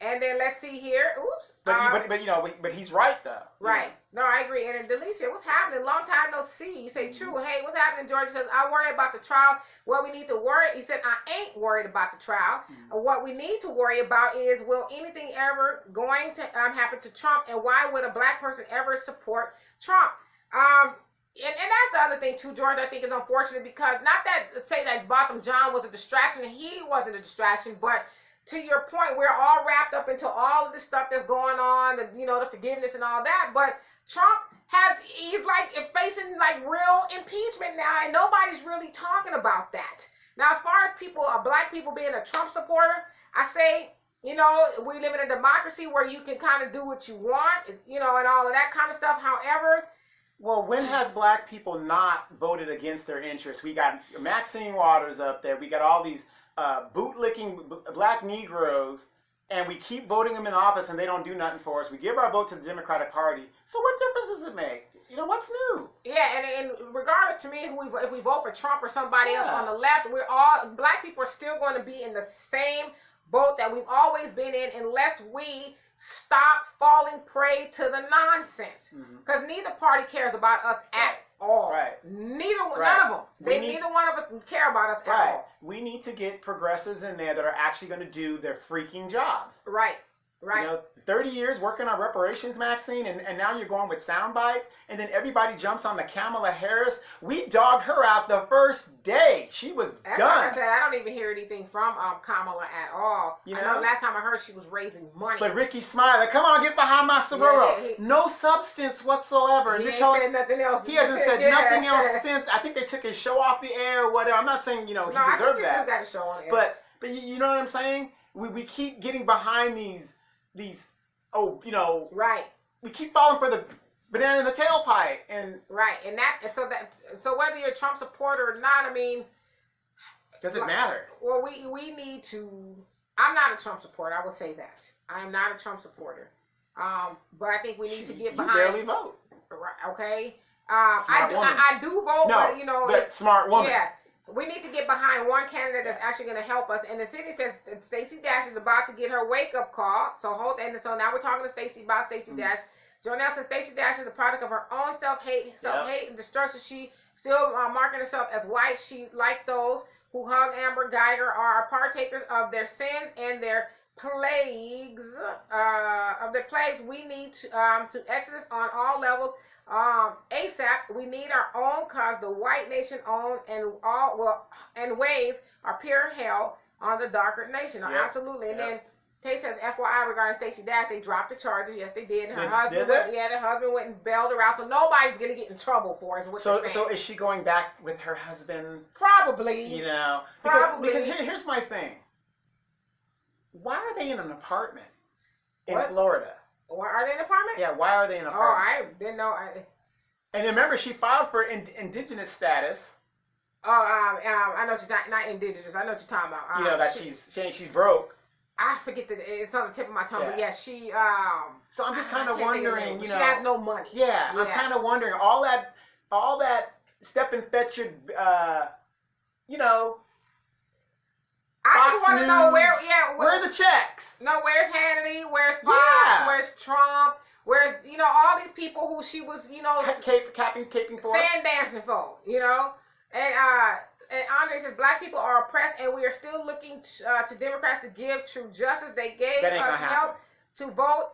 And then let's see here. Oops. But he's right though. Right. No, I agree. And then Delicia, what's happening? Long time no see. You say true. Hey, what's happening? Georgia says, I worry about the trial. What we need to worry, he said, I ain't worried about the trial. What we need to worry about is, will anything ever going to happen to Trump? And why would a black person ever support Trump? And that's the other thing too, George, I think is unfortunate because not that say that Botham John was a distraction. He wasn't a distraction, but to your point, we're all wrapped up into all of this stuff that's going on, the forgiveness and all that. But Trump he's like facing like real impeachment now, and nobody's really talking about that. Now, as far as black people being a Trump supporter, I say, we live in a democracy where you can kind of do what you want, and all of that kind of stuff. However, well, when has black people not voted against their interests? We got Maxine Waters up there. We got all these bootlicking black Negroes, and we keep voting them in office, and they don't do nothing for us. We give our vote to the Democratic Party. So what difference does it make? What's new? Yeah, and regardless to me, if we vote for Trump or somebody else on the left, black people are still going to be in the same boat that we've always been in unless we stop falling prey to the nonsense. Because neither party cares about us at all. Right. None of them. Neither one of us care about us at all. We need to get progressives in there that are actually going to do their freaking jobs. Right. If 30 years working on reparations, Maxine, and now you're going with sound bites, and then everybody jumps on the Kamala Harris. We dogged her out the first day. She was That's done. Like I said, I don't even hear anything from Kamala at all. You I know? know last time I heard she was raising money. But Ricky Smiley, come on, get behind my Sororo. Yeah, no substance whatsoever. He You're ain't telling said nothing else. He hasn't said nothing else since. I think they took his show off the air or whatever. I'm not saying, he deserved I think that. He got a show on air. But you know what I'm saying? We keep getting behind these right. We keep falling for the banana in the tailpipe, and right, so whether you're a Trump supporter or not, I mean, does it matter? Well, we need to. I'm not a Trump supporter. I will say that I am not a Trump supporter. But I think we need to get behind. You barely vote. Right. Okay. I do vote, no, but smart woman. Yeah. We need to get behind one candidate that's actually going to help us. And the city says Stacey Dash is about to get her wake-up call. So so now we're talking to Stacey about Stacey Dash. Jonelle says Stacey Dash is the product of her own self-hate and destruction. She still marking herself as white. She, like those who hung Amber Guyger, are partakers of their sins and their plagues. We need to exodus on all levels. ASAP, we need our own cause the white nation owned and ways are pure hell on the darker nation. Absolutely. And then Tay says, FYI regarding Stacey Dash, they dropped the charges. Yes, they did. Her husband went and bailed her out. So nobody's gonna get in trouble for it. So is she going back with her husband? Probably. Because here's my thing. Why are they in an apartment in Florida? Why are they in an apartment? Yeah, why are they in an apartment? Oh, I didn't know. And remember, she filed for indigenous status. Oh, I know she's not indigenous. I know what you're talking about. That she's broke. I forget that it's on the tip of my tongue, but yeah, she. So I'm just kind of wondering, she has no money. Yeah, I'm kind of wondering all that step and fetch, I just want to know where are the checks? No, where's Hannity? Where's Fox? Where's Trump? Where's all these people who she was caping for, sand dancing for, and Andre says black people are oppressed, and we are still looking to Democrats to give true justice. They gave us help to vote.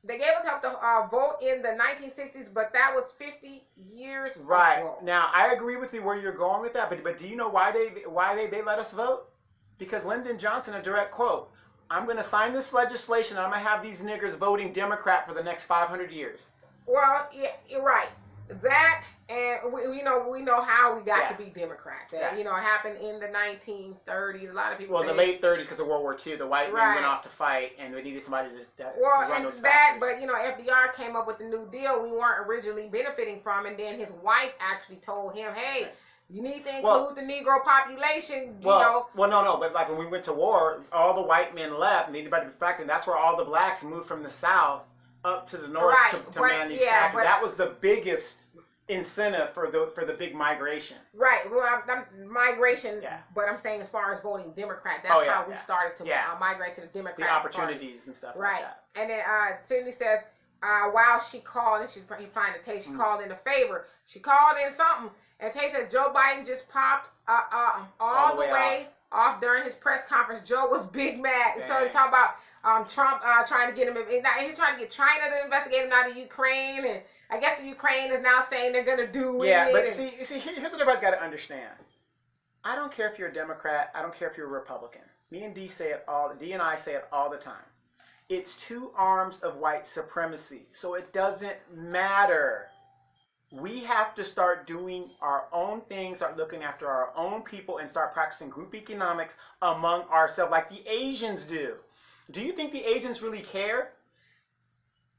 They gave us help to vote in the 1960s, but that was 50 years ago. Now I agree with you where you're going with that, but do you know why they let us vote? Because Lyndon Johnson, a direct quote, I'm going to sign this legislation and I'm going to have these niggers voting Democrat for the next 500 years. Well, yeah, you're right. That, and we know how we got to be Democrats. It happened in the 1930s. A lot of people say... the late 30s because of World War II. The white men went off to fight and we needed somebody to run those factories. But, FDR came up with the New Deal we weren't originally benefiting from, and then his wife actually told him, hey... You need to include the Negro population, Well, no. But like when we went to war, all the white men left, and anybody factory. That's where all the blacks moved from the South up to the north to man these factories. That was the biggest incentive for the big migration. Right. Well, migration. Yeah. But I'm saying as far as voting Democrat, that's how we started to migrate to the Democratic Party. The opportunities and stuff like that. And then Sydney says, while she called, and she's replying to Tay, she called in a favor. She called in something. And Tay says Joe Biden just popped all the way off during his press conference. Joe was big mad. Dang. So he talked about Trump trying to get him. He's trying to get China to investigate him out of Ukraine, and I guess the Ukraine is now saying they're going to do it. Yeah, but see, here's what everybody's got to understand. I don't care if you're a Democrat. I don't care if you're a Republican. Me and D and I say it all the time. It's two arms of white supremacy, so it doesn't matter. We have to start doing our own things, start looking after our own people, and start practicing group economics among ourselves like the Asians do. Do you think the Asians really care?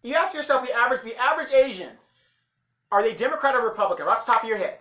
You ask yourself, the average Asian, are they Democrat or Republican? Right off the top of your head.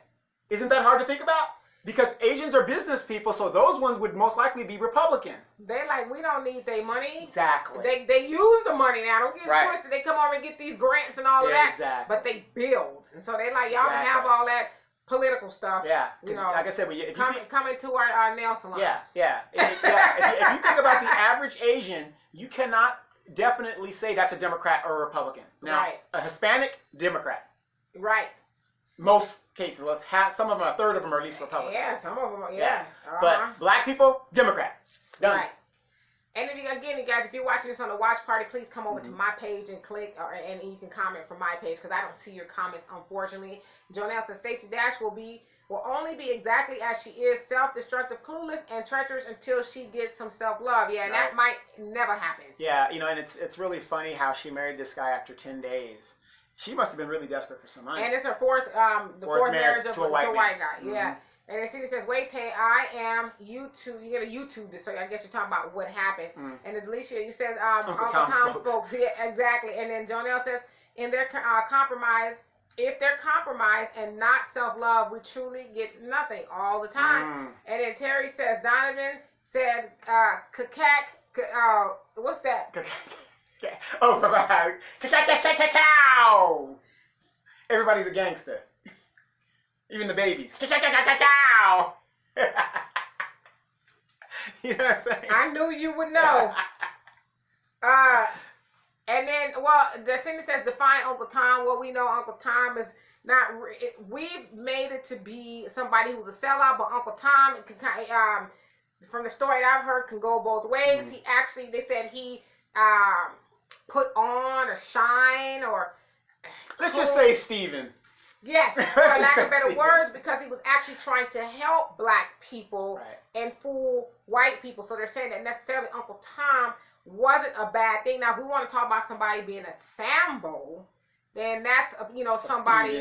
Isn't that hard to think about? Because Asians are business people, so those ones would most likely be Republican. They we don't need their money. Exactly. They use the money now. Don't get it twisted. They come over and get these grants and all of that. Exactly. But they build. And so they y'all can have all that political stuff. Yeah. Like I said, come into our nail salon. Yeah. If you think about the average Asian, you cannot definitely say that's a Democrat or a Republican. Now, a Hispanic, Democrat. Right. Most cases, some of them, a third of them are at least Republican. Yeah, some of them, yeah. But black people, Democrat. Done. Right. And if you, again, you guys, if you're watching this on the watch party, please come over to my page and click, and you can comment from my page because I don't see your comments, unfortunately. Jonelle says Stacey Dash will only be exactly as she is, self-destructive, clueless, and treacherous until she gets some self-love. Yeah, and that might never happen. Yeah, and it's really funny how she married this guy after 10 days. She must have been really desperate for some money. And it's her fourth marriage to a white guy. Yeah. And then Cindy says, wait, Tay, I am YouTube. You gotta YouTube this, so I guess you're talking about what happened. And then Alicia, you says, Uncle Tom folks. Yeah, exactly. And then Jonelle says, in their compromise, if they're compromised and not self-love, we truly get nothing all the time. And then Terry says, Donovan said, what's that? Oh, cow! Everybody's a gangster. Even the babies. Cow! You know what I'm saying? I knew you would know. And then, the Cindy says, define Uncle Tom. Well, we know Uncle Tom is not. We've made it to be somebody who's a sellout, but Uncle Tom, from the story that I've heard, can go both ways. He actually, they said he put on or shine or. Let's just say Steven. Yes, for lack of better words, because he was actually trying to help black people and fool white people. So they're saying that necessarily Uncle Tom wasn't a bad thing. Now, if we want to talk about somebody being a Sambo, then that's somebody.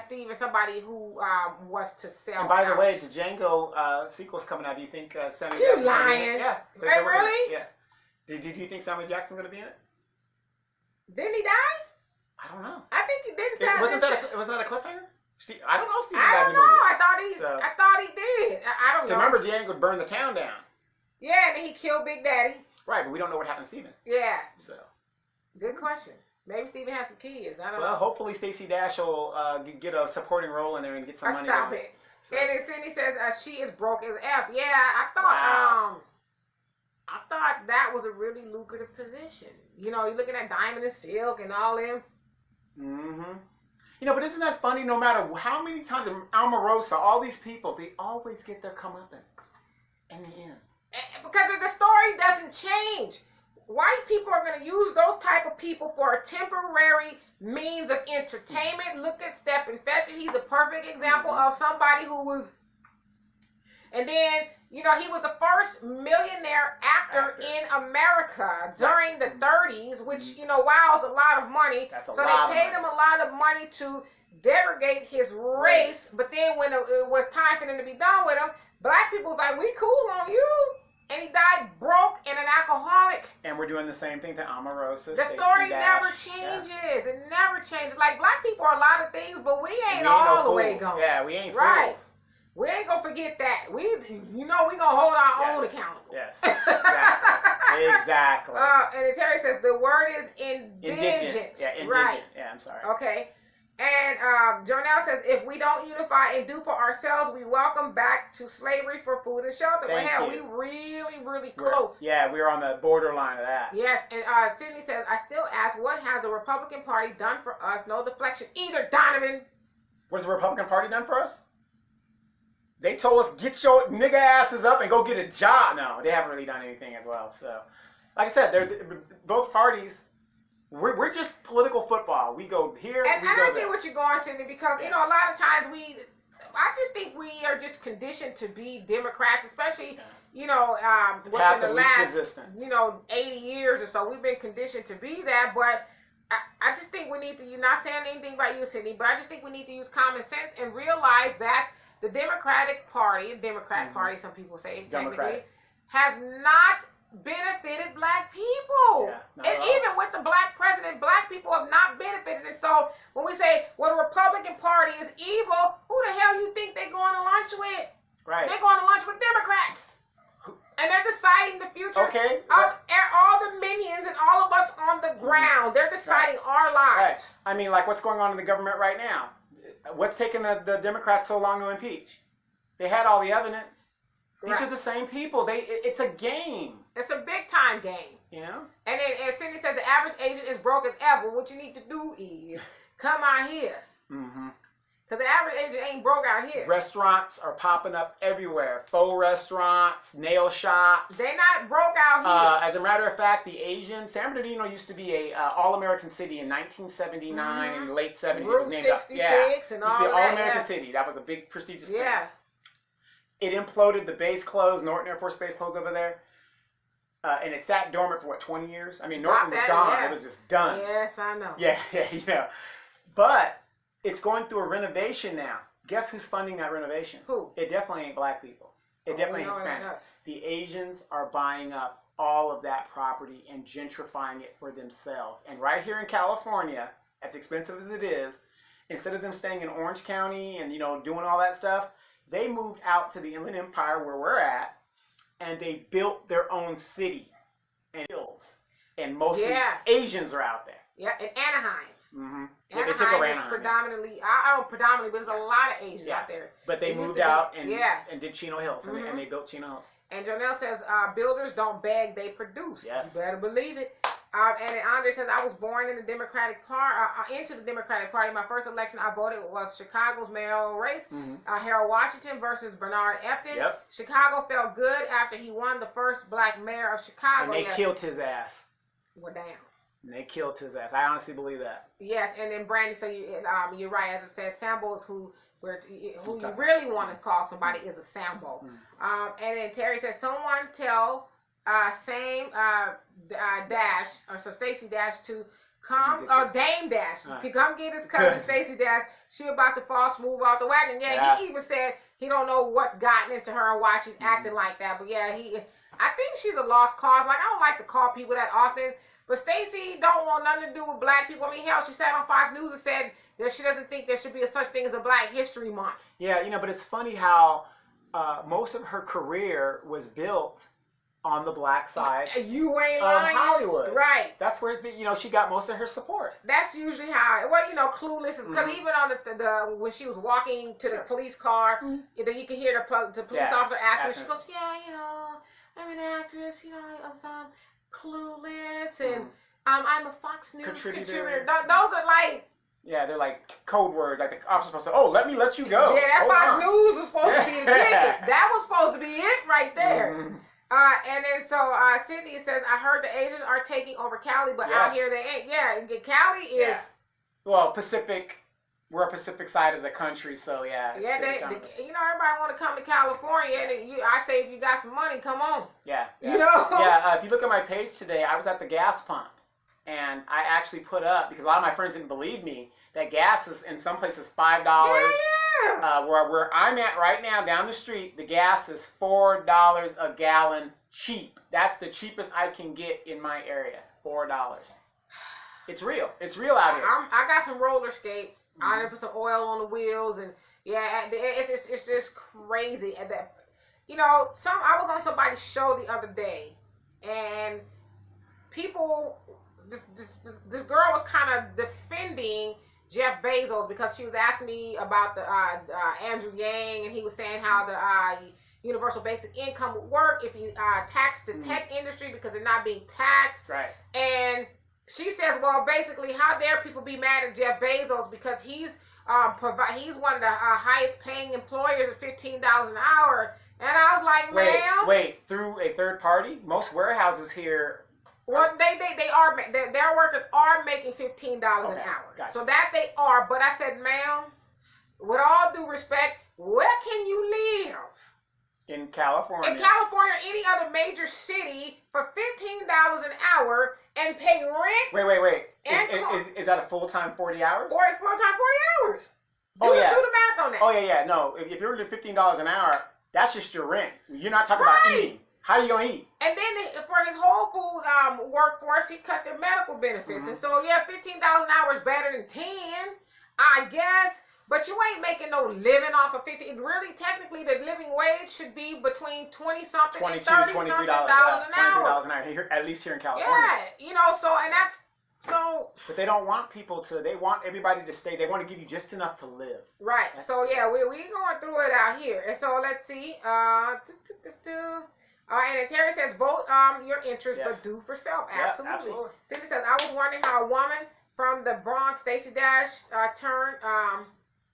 Steven, somebody who was to sell. And by the way, the Django sequel's coming out. Do you think Samuel You Jackson's lying? Yeah. Hey, really? Yeah. Do you think Samuel Jackson's gonna be in it? Didn't he die? I don't know. I think he didn't. Was that a cliffhanger? I don't know if Steven died in the in the movie. I thought he did. I don't know. Remember, Django burned the town down. Yeah, and then he killed Big Daddy. Right, but we don't know what happened to Steven. Yeah. So. Good question. Maybe Steven has some kids. I don't know. Well, hopefully Stacey Dash will get a supporting role in there and get some money. Stop it. So. And then Cindy says she is broke as F. Yeah, I thought I thought that was a really lucrative position. You know, you're looking at Diamond and Silk and all them. But isn't that funny? No matter how many times Omarosa, all these people, they always get their comeuppance in the end. Because the story doesn't change. White people are going to use those type of people for a temporary means of entertainment. Look at Stephen Fetchit. He's a perfect example of somebody who was... And then, he was the first millionaire actor in America during the 30s, which, wow, is a lot of money. So they paid him a lot of money to derogate his race. But then when it was time for them to be done with him, black people was like, we cool on you. And he died broke and an alcoholic. And we're doing the same thing to Omarosa. The story never changes. Yeah. It never changes. Like, black people are a lot of things, but we ain't all the way gone. Yeah, we ain't fools. We ain't gonna forget that. We gonna hold our own accountable. Yes, exactly. Exactly. And Terry says the word is indigent. Yeah, indigent. Right. Yeah, I'm sorry. Okay. And Jonelle says if we don't unify and do for ourselves, we welcome back to slavery for food and shelter. Thank you. We really close. We're on the borderline of that. Yes. And Sydney says I still ask, what has the Republican Party done for us? No deflection either, Donovan. What has the Republican Party done for us? They told us, get your nigga asses up and go get a job. No, they haven't really done anything as well. So, like I said, both parties, we're just political football. We go here, and we go there. I get what you're going, Cindy, because, a lot of times I just think we are just conditioned to be Democrats, especially, within the last, 80 years or so. We've been conditioned to be that, but I just think we need to, you're not saying anything about you, Cindy, but I just think we need to use common sense and realize that the Democratic Party, Party, some people say, technically, has not benefited black people. Yeah, and even with the black president, black people have not benefited. And so when we say, well, the Republican Party is evil, who the hell you think they're going to lunch with? Right. They're going to lunch with Democrats. And they're deciding the future of all the minions and all of us on the ground. They're deciding our lives. Right. I mean, like what's going on in the government right now? What's taking the Democrats so long to impeach? They had all the evidence. These are the same people. It's a game. It's a big time game. Yeah. And Cindy says the average agent is broke as ever. What you need to do is come out here. Because Because the average Asian ain't broke out here. Restaurants are popping up everywhere. Faux restaurants, nail shops. They not broke out here. As a matter of fact, the Asian, San Bernardino used to be a all-American city in 1979 in the late 70s. Route 66 and all used to be an that, all-American city. That was a big prestigious thing. Yeah. It imploded. The base closed. Norton Air Force Base closed over there. And it sat dormant for, 20 years? I mean, Norton was gone. Yeah. It was just done. Yes, I know. Yeah, But it's going through a renovation now. Guess who's funding that renovation? Who? It definitely ain't black people. It definitely ain't Hispanics. The Asians are buying up all of that property and gentrifying it for themselves. And right here in California, as expensive as it is, instead of them staying in Orange County and, doing all that stuff, they moved out to the Inland Empire where we're at, and they built their own city and hills. And mostly Asians are out there. Yeah, in Anaheim. Mm-hmm. Anaheim is predominantly, I don't predominantly, but there's a lot of Asians out there. But they moved out and did Chino Hills, and they built Chino Hills. And Jonelle says, builders don't beg, they produce. Yes. You better believe it. And then Andre says, I was born in the Democratic Party, into the Democratic Party. My first election I voted was Chicago's mayoral race. Harold Washington versus Bernard Epton. Yep. Chicago felt good after he won the first black mayor of Chicago. And they killed his ass. Well, damn. And they killed his ass. I honestly believe that. Yes, and then Brandy, so you're right. As it says, Sambo is who you really want to call somebody is a Sambo. And then Terry says, someone tell Dash, or so Stacey Dash to come, or Dame Dash, to come get his cousin Stacey Dash. She about to fall smooth off the wagon. Yeah, he even said he don't know what's gotten into her and why she's acting like that. But yeah, I think she's a lost cause. Like, I don't like to call people that often. But Stacey don't want nothing to do with black people. I mean, hell, she sat on Fox News and said that she doesn't think there should be a such thing as a Black History Month. Yeah, but it's funny how most of her career was built on the black side you ain't of lying. Hollywood. Right. That's where, she got most of her support. That's usually how, Clueless is, because even on the when she was walking to the police car, you can hear the police officer asking her, she goes, I'm an actress, I was on Clueless, and I'm a Fox News contributor. Those are like... Yeah, they're like code words. Like the officer's supposed to, let me let you go. Yeah, that Fox News was supposed to be the ticket. That was supposed to be it right there. And then so Cynthia says, I heard the Asians are taking over Cali, but out here they ain't. Yeah, Cali is... Yeah. Well, Pacific... We're a Pacific side of the country, so yeah. Yeah, everybody want to come to California, and I say if you got some money, come on. Yeah. Yeah, if you look at my page today, I was at the gas pump, and I actually put up, because a lot of my friends didn't believe me, that gas is in some places $5. Yeah. Where I'm at right now, down the street, the gas is $4 a gallon cheap. That's the cheapest I can get in my area, $4. It's real. It's real out here. I got some roller skates. I put some oil on the wheels, and it's just crazy. And that, I was on somebody's show the other day, and people, this girl was kind of defending Jeff Bezos because she was asking me about the Andrew Yang, and he was saying how the universal basic income would work if you taxed the tech industry because they're not being taxed. Right. And she says, well, basically, how dare people be mad at Jeff Bezos because he's one of the highest paying employers at $15 an hour. And I was like, ma'am. Wait, through a third party? Most warehouses here. Well, they are, their workers are making $15 an hour. Gotcha. So that they are. But I said, ma'am, with all due respect, where can you live? In California. In California, or any other major city for $15 an hour and pay rent. Wait. Is that a full-time 40 hours? Or a full-time 40 hours. Do the math on that. Oh, yeah. No, if you're doing $15 an hour, that's just your rent. You're not talking about eating. How are you going to eat? And then for his Whole Food workforce, he cut their medical benefits. And so, $15 an hour is better than 10, I guess. But you ain't making no living off of 50. Really, technically, the living wage should be between 20-something and $30-something an hour. $23 an hour, here, at least here in California. Yeah, But they don't want people to. They want everybody to stay. They want to give you just enough to live. Right. So we going through it out here. And so let's see. And then Terry says, vote your interest, but do for self. Absolutely. Cindy says, I was wondering how a woman from the Bronx, Stacey Dash, turned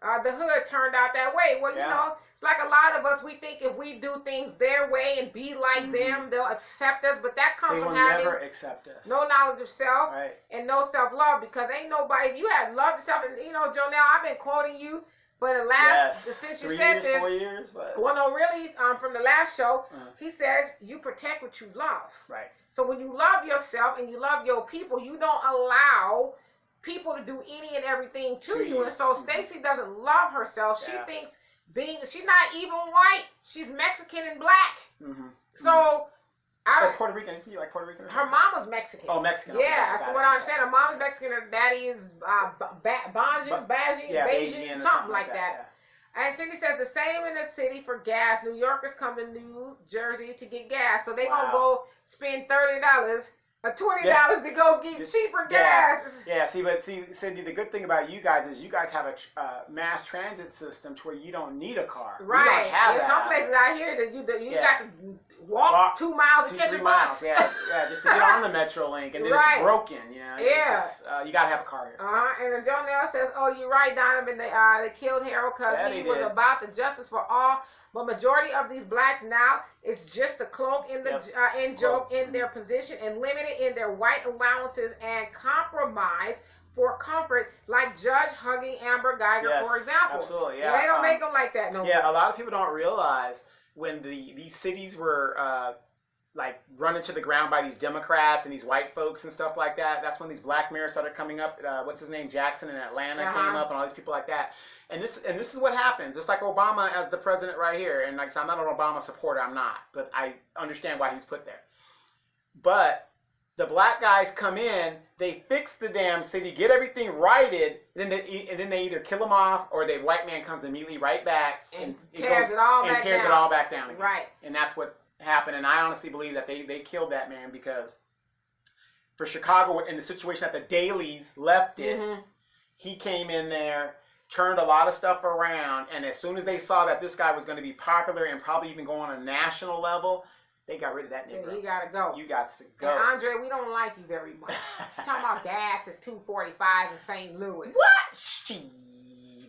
the hood turned out that way. Well, you know, it's like a lot of us, we think if we do things their way and be like them, they'll accept us. But that comes from having never accept us. No knowledge of self and no self-love, because ain't nobody, if you had love yourself, and you know, Jonelle, I've been quoting you for the last, since you said this. 4 years? Well, no, really, from the last show, he says you protect what you love. Right. So when you love yourself and you love your people, you don't allow people to do any and everything to you. And so Stacey doesn't love herself. She thinks she's not even white. She's Mexican and black. So or Puerto Rican. Is she like Puerto Rican? Her mama's Mexican. Oh, Mexican. Yeah, from what I understand, her mom's Mexican. Her daddy is Bajan, something like that. And Cindy says the same in the city for gas. New Yorkers come to New Jersey to get gas, so they gonna go spend $30 or $20 to go get cheaper gas. Yeah, see, Cindy, the good thing about you guys is you guys have a mass transit system to where you don't need a car. Right. We don't have that. Some places out here that you got to walk 2 miles to catch a bus. Yeah, just to get on the Metrolink, and then it's broken. You know, it's just, you got to have a car here. And Jonelle says, "Oh, you're right, Donovan. They killed Harold because he was about the justice for all." But majority of these blacks now, it's just a cloak in the in joke in their position and limited in their white allowances and compromise for comfort, like Judge hugging Amber Guyger, for example. Absolutely, yeah. They don't make them like that no more. Yeah, a lot of people don't realize when these cities were like run into the ground by these Democrats and these white folks and stuff like that. That's when these black mayors started coming up. What's his name? Jackson in Atlanta came up, and all these people like that. And this is what happens. Just like Obama as the president right here. And like I said, I'm not an Obama supporter. I'm not, but I understand why he was put there. But the black guys come in, they fix the damn city, get everything righted, and then they either kill them off or the white man comes immediately right back and tears it all back down again. Right. And that's what happened. And I honestly believe that they killed that man, because for Chicago, in the situation that the Dailies left it, he came in there, turned a lot of stuff around, and as soon as they saw that this guy was going to be popular and probably even go on a national level, they got rid of that nigga. So you gotta go. You got to go. And Andre, we don't like you very much. Talking about gas is $2.45 in St. Louis.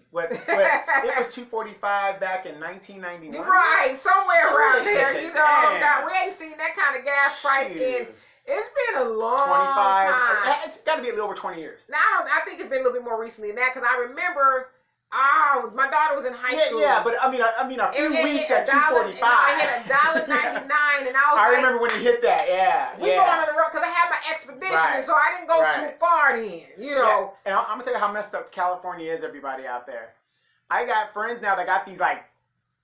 What? But it was $2.45 back in 1991. Right, somewhere around there. You know, God, we ain't seen that kind of gas price in. It's been a long 25. time. It's got to be a little over 20 years. Now I think it's been a little bit more recently than that, because I remember. My daughter was in high school. Yeah, but I mean a few weeks at $2.45. I hit $1.99, and I remember when it hit that. Yeah, we go on the road because I had my expedition, so I didn't go too far then. You know. Yeah. And I'm gonna tell you how messed up California is, everybody out there. I got friends now that got these like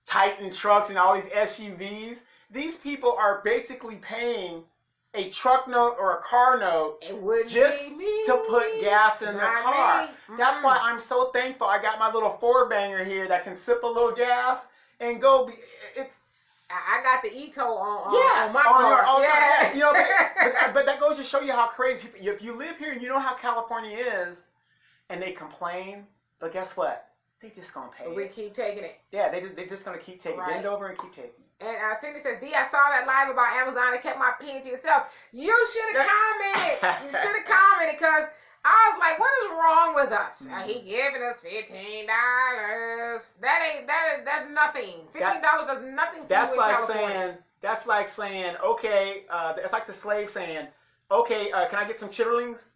Titan trucks and all these SUVs. These people are basically paying a truck note or a car note just to put gas in their car. That's why I'm so thankful I got my little 4-banger here that can sip a little gas and go. I got the eco on my car. Yeah. You know, but that goes to show you how crazy people. If you live here and you know how California is, and they complain, but guess what? They just gonna pay. We keep taking it. Yeah, they're just gonna keep taking. Bend over and keep taking. And Cindy says, D, I saw that live about Amazon and kept my opinion to yourself. You should have commented. You should have commented, because I was like, what is wrong with us? He giving us $15. That's nothing. $15 does nothing for you in California. That's like saying, okay, it's like the slave saying, okay, can I get some chitterlings?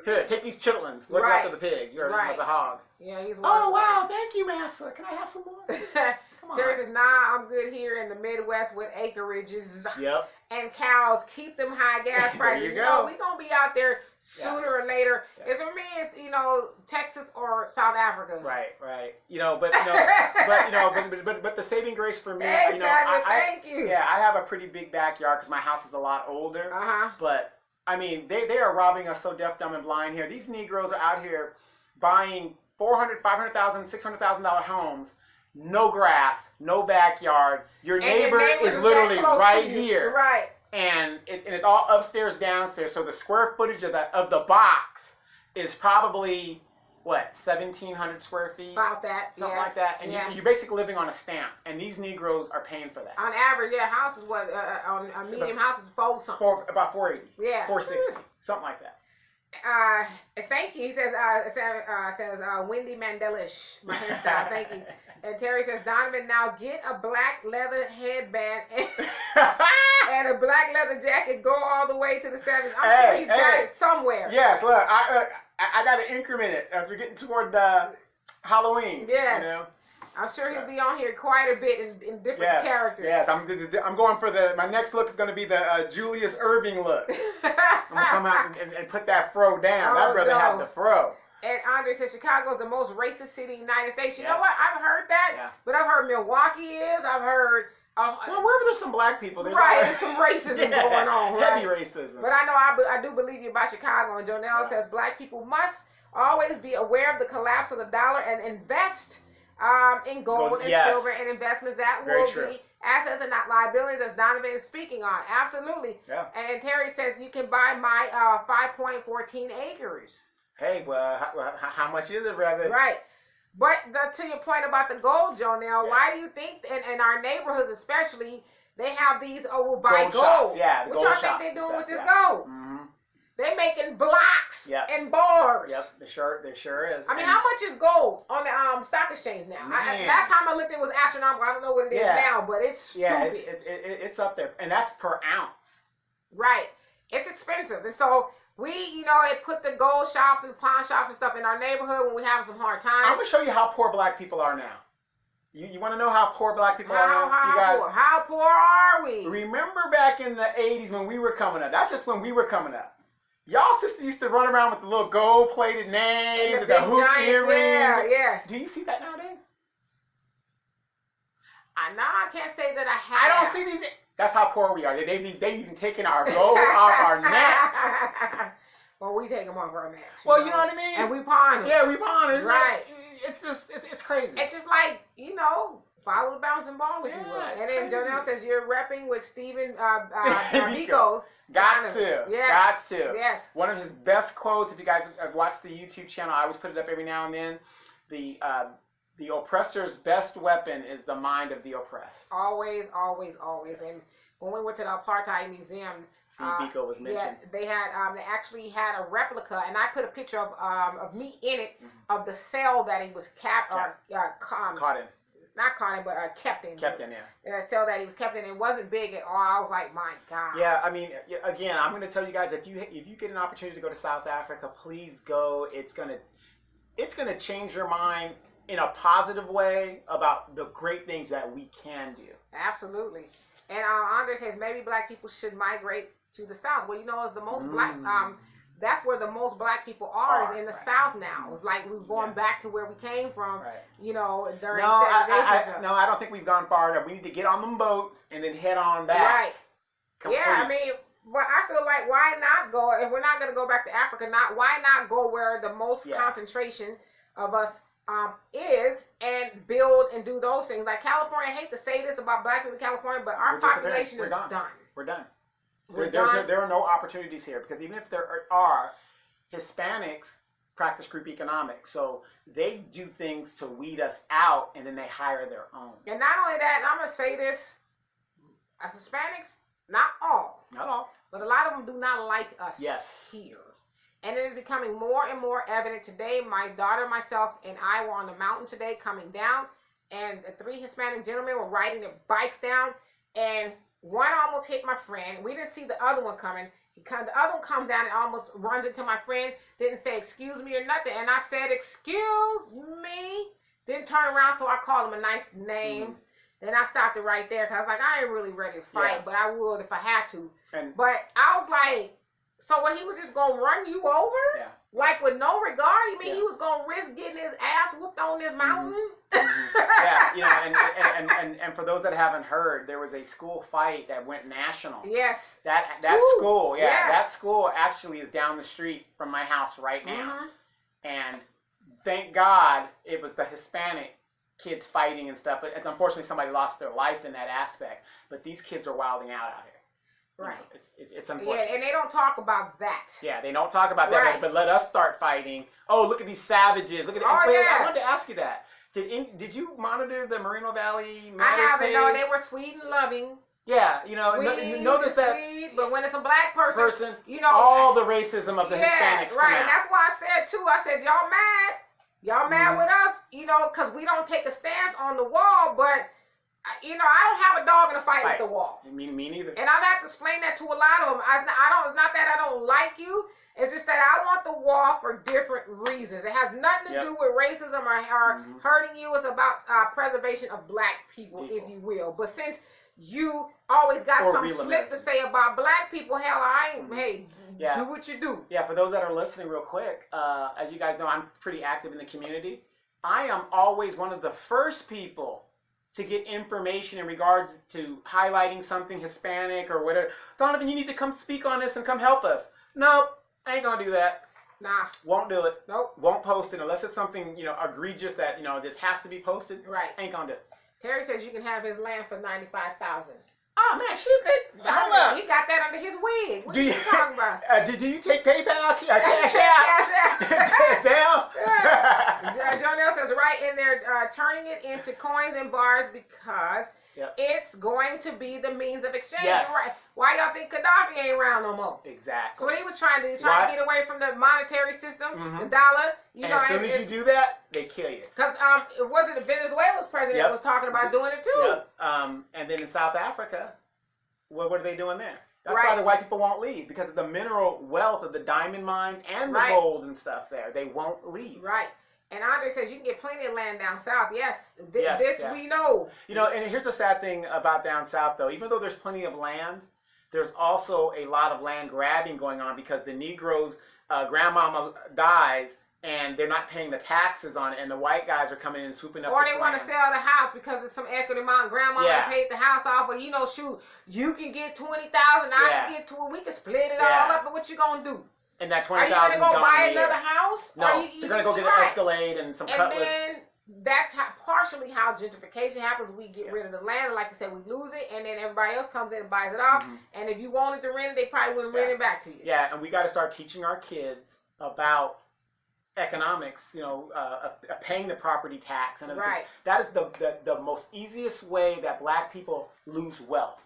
Here, take these chitlins. What's left of the pig or the hog? Yeah, he's. Oh wow, thank you, massa. Can I have some more? Terry says, nah, I'm good here in the Midwest with acreages and cows. Keep them high gas prices. There you go. We're going to be out there sooner or later. It's for me, it's, Texas or South Africa. Right. But the saving grace for me, hey, thank you. Yeah, I have a pretty big backyard because my house is a lot older. But, I mean, they are robbing us so deaf, dumb, and blind here. These Negroes are out here buying $400,000, $500,000, $600,000 homes. No grass, no backyard. Your neighbor is literally right here. Right. And it's all upstairs, downstairs. So the square footage of the box is probably, 1,700 square feet? About that. Something like that. And you're basically living on a stamp. And these Negroes are paying for that. On average, houses, on a medium house is $4 something. About $480. Yeah. $460. Something like that. Thank you. He says, Wendy Mandelish, my hairstyle. Thank you. And Terry says, Donovan, now get a black leather headband and a black leather jacket. Go all the way to the 7th. I'm sure he's got it somewhere. Yes, look, I got to increment it as we're getting toward Halloween. Yes. You know? I'm sure he'll be on here quite a bit in different characters. Yes, I'm going for my next look is going to be the Julius Irving look. I'm going to come out and put that fro down. I'd rather have the fro. And Andre says Chicago is the most racist city in the United States. You know what? I've heard that, but I've heard Milwaukee is. I've heard... well, wherever there's some black people, there's there's some racism going on. Heavy racism. But I know I do believe you about Chicago. And Jonelle says black people must always be aware of the collapse of the dollar and invest in gold and silver and investments that will be assets and not liabilities, as Donovan is speaking on. Absolutely. Yeah. And Terry says you can buy my 5.14 acres. Hey, well, how much is it, brother? Right. But to your point about the gold, Jonelle, why do you think in our neighborhoods especially, they have these, we'll buy gold. Shops. Yeah, the what gold y'all shops think they're doing with this stuff, gold? Mm-hmm. They're making blocks and bars. Yep, there sure is. I mean, how much is gold on the stock exchange now? Last time I looked, it was astronomical. I don't know what it is now, but it's stupid. It's up there, and that's per ounce. Right. It's expensive, and so we, they put the gold shops and pawn shops and stuff in our neighborhood when we have some hard times. I'm gonna show you how poor black people are now. You want to know how poor black people are now? How poor are we? Remember back in the 80s when we were coming up? That's just when we were coming up. Y'all sisters used to run around with the little gold-plated names, the hoop earrings. Yeah. Do you see that nowadays? I can't say that I have. I don't see these. That's how poor we are. They've even taken our gold off our necks. Well, we take them off our necks. Well, you know what I mean? And we pawn them. Yeah, we pawn them. Right. It's just, it's crazy. It's just like, follow the bouncing ball if you will. And then Jonelle says you're repping with Stephen Biko. Got to. Yes. One of his best quotes, if you guys have watched the YouTube channel, I always put it up every now and then. The oppressor's best weapon is the mind of the oppressed. Always, always, always. Yes. And when we went to the Apartheid Museum, Steve Biko was mentioned. Yeah, they actually had a replica, and I put a picture of me in it of the cell that he was caught in. Not caught in, but kept in. Kept in, yeah. The cell that he was kept in. It wasn't big at all. I was like, my God. Yeah, I mean, again, I'm going to tell you guys, if you get an opportunity to go to South Africa, please go. It's gonna change your mind in a positive way about the great things that we can do. Absolutely. And Andre says maybe black people should migrate to the South. Well, it's the most black. That's where the most black people are is in the South now. It's like we're going back to where we came from, during segregation. No, I don't think we've gone far enough. We need to get on them boats and then head on back. Right. Complete. Yeah, I mean, but I feel like why not go, if we're not going to go back to Africa, why not go where the most concentration of us is and build and do those things. Like California, I hate to say this about black people in California, but our population is done. We're done. There are no opportunities here because even if there are, Hispanics practice group economics. So they do things to weed us out and then they hire their own. And not only that, and I'm going to say this, as Hispanics, not all, but a lot of them do not like us here. And it is becoming more and more evident today. My daughter, myself, and I were on the mountain today coming down, and the 3 Hispanic gentlemen were riding their bikes down, and one almost hit my friend. We didn't see the other one coming. The other one comes down and almost runs into my friend, didn't say excuse me or nothing, and I said, excuse me, didn't turn around, so I called him a nice name. Then I stopped it right there, because I was like, I ain't really ready to fight, but I would if I had to. But I was like, so what, he was just going to run you over? Yeah. Like with no regard? You mean he was going to risk getting his ass whooped on this mountain? Yeah, and for those that haven't heard, there was a school fight that went national. Yes. That school, that school actually is down the street from my house right now. And thank God it was the Hispanic kids fighting and stuff, but unfortunately somebody lost their life in that aspect. But these kids are wilding out here. Right. It's unfortunate. Yeah, and they don't talk about that. Yeah, they don't talk about that, but let us start fighting. Oh, look at these savages. Look at I wanted to ask you that. Did you monitor the Moreno Valley Matters page? I haven't. No, they were sweet and loving. Yeah, notice that. Sweet, but when it's a black person, all the racism of the Hispanics come right. out. And that's why I said too. I said y'all mad. Y'all mad with us, because we don't take a stance on the wall, but. I don't have a dog in a fight with the wall. Me neither. And I've had to explain that to a lot of them. It's not that I don't like you. It's just that I want the wall for different reasons. It has nothing to do with racism or hurting you. It's about preservation of black people, if you will. But since you always got some slick to say about black people, hell, I ain't, do what you do. Yeah, for those that are listening real quick, as you guys know, I'm pretty active in the community. I am always one of the first people to get information in regards to highlighting something Hispanic or whatever. Donovan, you need to come speak on this and come help us. Nope, I ain't gonna do that. Nah. Won't do it. Nope. Won't post it unless it's something, egregious that, just has to be posted. Right. Ain't gonna do it. Terry says you can have his land for $95,000. Oh man, shoot that. Hold up. He got that under his wig. What are you talking about? Do you take PayPal? Cash out? Zelle? Jonelle says right in there, turning it into coins and bars because it's going to be the means of exchange. Yes. Right. Why y'all think Gaddafi ain't around no more? Exactly. So what he was trying to do, to get away from the monetary system, the dollar. As soon as you do that, they kill you. Because it wasn't Venezuela's president that was talking about doing it too. And then in South Africa, what are they doing there? That's why the white people won't leave, because of the mineral wealth of the diamond mines and the gold and stuff there. They won't leave. Right. And Andre says you can get plenty of land down south. Yes, this we know. And here's the sad thing about down south, though. Even though there's plenty of land, there's also a lot of land grabbing going on because the Negroes, grandmama dies, and they're not paying the taxes on it, and the white guys are coming in and swooping up. Or they want to sell the house because it's some equity amount. Grandma paid the house off, but shoot, you can get $20,000, I can get we can split it all up. But what you gonna do? And that $20,000. Are you gonna go buy another house? No, they're gonna go get an Escalade and some Cutlass. And then that's partially how gentrification happens. We get rid of the land, and like I said, we lose it, and then everybody else comes in and buys it off. And if you wanted to rent it, they probably wouldn't rent it back to you. Yeah, and we got to start teaching our kids about economics, paying the property tax and everything. That is the most easiest way that black people lose wealth,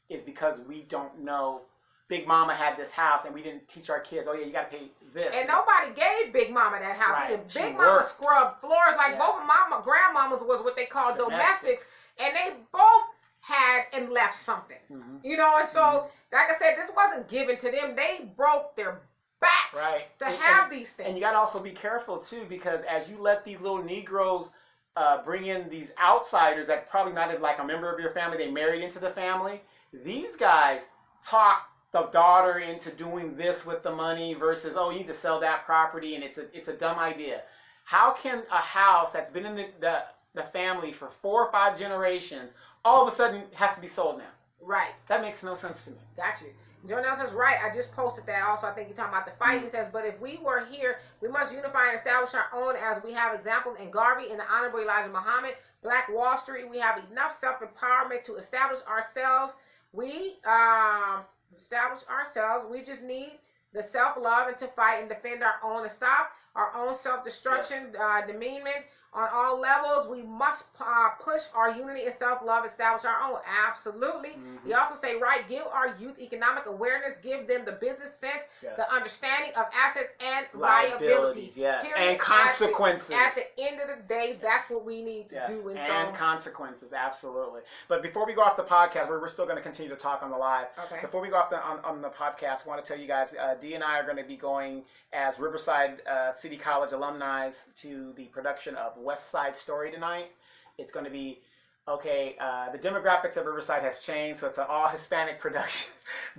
is because we don't know. Big Mama had this house, and we didn't teach our kids. Oh yeah, you got to pay this. And nobody gave Big Mama that house either. Big Mama scrubbed floors. Like both of my grandmamas was what they called domestics, and they both had and left something. And so, like I said, this wasn't given to them. They broke their backs to have these things. And you got to also be careful too, because as you let these little Negroes bring in these outsiders that probably not like a member of your family, they married into the family. These guys talk the daughter into doing this with the money versus, oh, you need to sell that property, and it's a dumb idea. How can a house that's been in the family for 4 or 5 generations all of a sudden has to be sold now? Right. That makes no sense to me. Got you. Jonelle says, right, I just posted that also. I think you're talking about the fight. He says, but if we were here, we must unify and establish our own, as we have examples in Garvey and the Honorable Elijah Muhammad, Black Wall Street. We have enough self-empowerment to establish ourselves. We just need the self-love and to fight and defend our own, to stop our own self-destruction, demeanment on all levels. We must push our unity and self-love, establish our own. Absolutely. He also say, right, give our youth economic awareness, give them the business sense, the understanding of assets and liabilities. Yes, Period. and consequences. At the end of the day, that's what we need to do. And consequences, absolutely. But before we go off the podcast, we're still going to continue to talk on the live. Okay. Before we go off on the podcast, I want to tell you guys, Dee and I are going to be going as Riverside City College alumni to the production of West Side Story tonight. It's going to be, the demographics of Riverside has changed, so it's an all Hispanic production.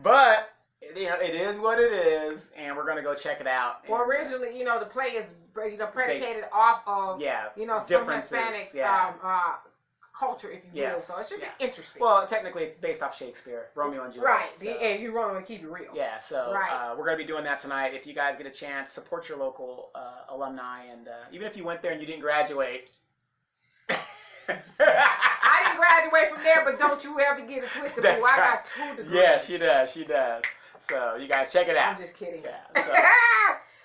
But, it is what it is, and we're going to go check it out. Well, originally, the play is, predicated off of, some Hispanic culture, if you will. So it should be interesting. Well, technically, it's based off Shakespeare, Romeo and Juliet. Right. So. And you want to keep it real. Yeah. So we're going to be doing that tonight. If you guys get a chance, support your local alumni, and even if you went there and you didn't graduate. I didn't graduate from there, but don't you ever get it twisted. That's I right. got 2 degrees. Yeah, she does. So you guys check it out. I'm just kidding. Yeah. So.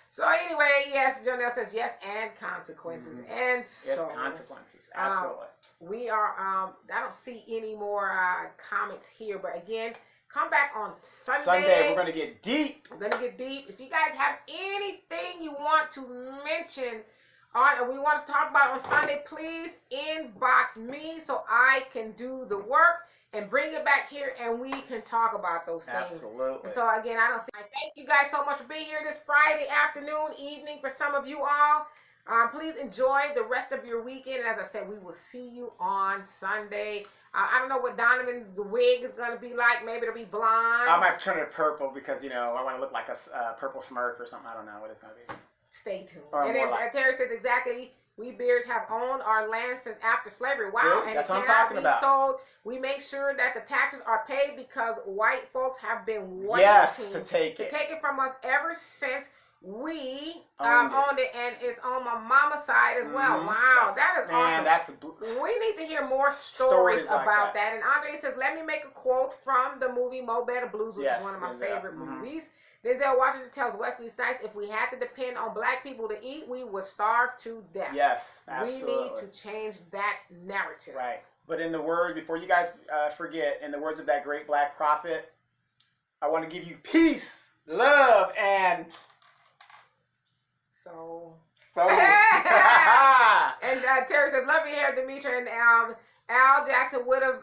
So anyway, yes, Jonelle says yes, and consequences. And so, yes, consequences. Absolutely. We are, I don't see any more comments here, but again, come back on Sunday. Sunday, we're going to get deep. We're going to get deep. If you guys have anything you want to mention on, we want to talk about on Sunday, please inbox me so I can do the work and bring it back here and we can talk about those things. Absolutely. And so again, I don't see. Thank you guys so much for being here this Friday afternoon, evening for some of you all. Please enjoy the rest of your weekend. And as I said, we will see you on Sunday. I don't know what Donovan's wig is going to be like. Maybe it'll be blonde. I might turn it purple because, you know, I want to look like a purple Smurf or something. I don't know what it's going to be. Stay tuned. Or and then like... Terry says exactly, we Bears have owned our land since after slavery. Wow. See? And that's it what I'm cannot talking be about. sold. We make sure that the taxes are paid because white folks have been waiting to take it from us ever since we owned it, and it's on my mama's side as well. Wow, that is awesome. We need to hear more stories about that. And Andre says, let me make a quote from the movie Mo Better Blues, which is one of my favorite movies. Denzel Washington tells Wesley Snipes, if we had to depend on black people to eat, we would starve to death. Yes, absolutely. We need to change that narrative. Right. But in the word, before you guys forget, in the words of that great black prophet, I want to give you peace, love, and... So. And Terry says, love your hair, Demetra. And Al Jackson would have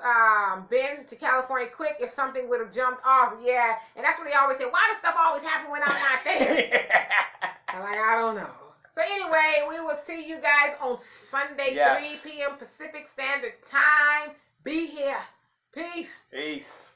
been to California quick if something would have jumped off. Yeah. And that's what he always said. Why does stuff always happen when I'm not there? I'm like, I don't know. So anyway, we will see you guys on Sunday, 3 p.m. Pacific Standard Time. Be here. Peace. Peace.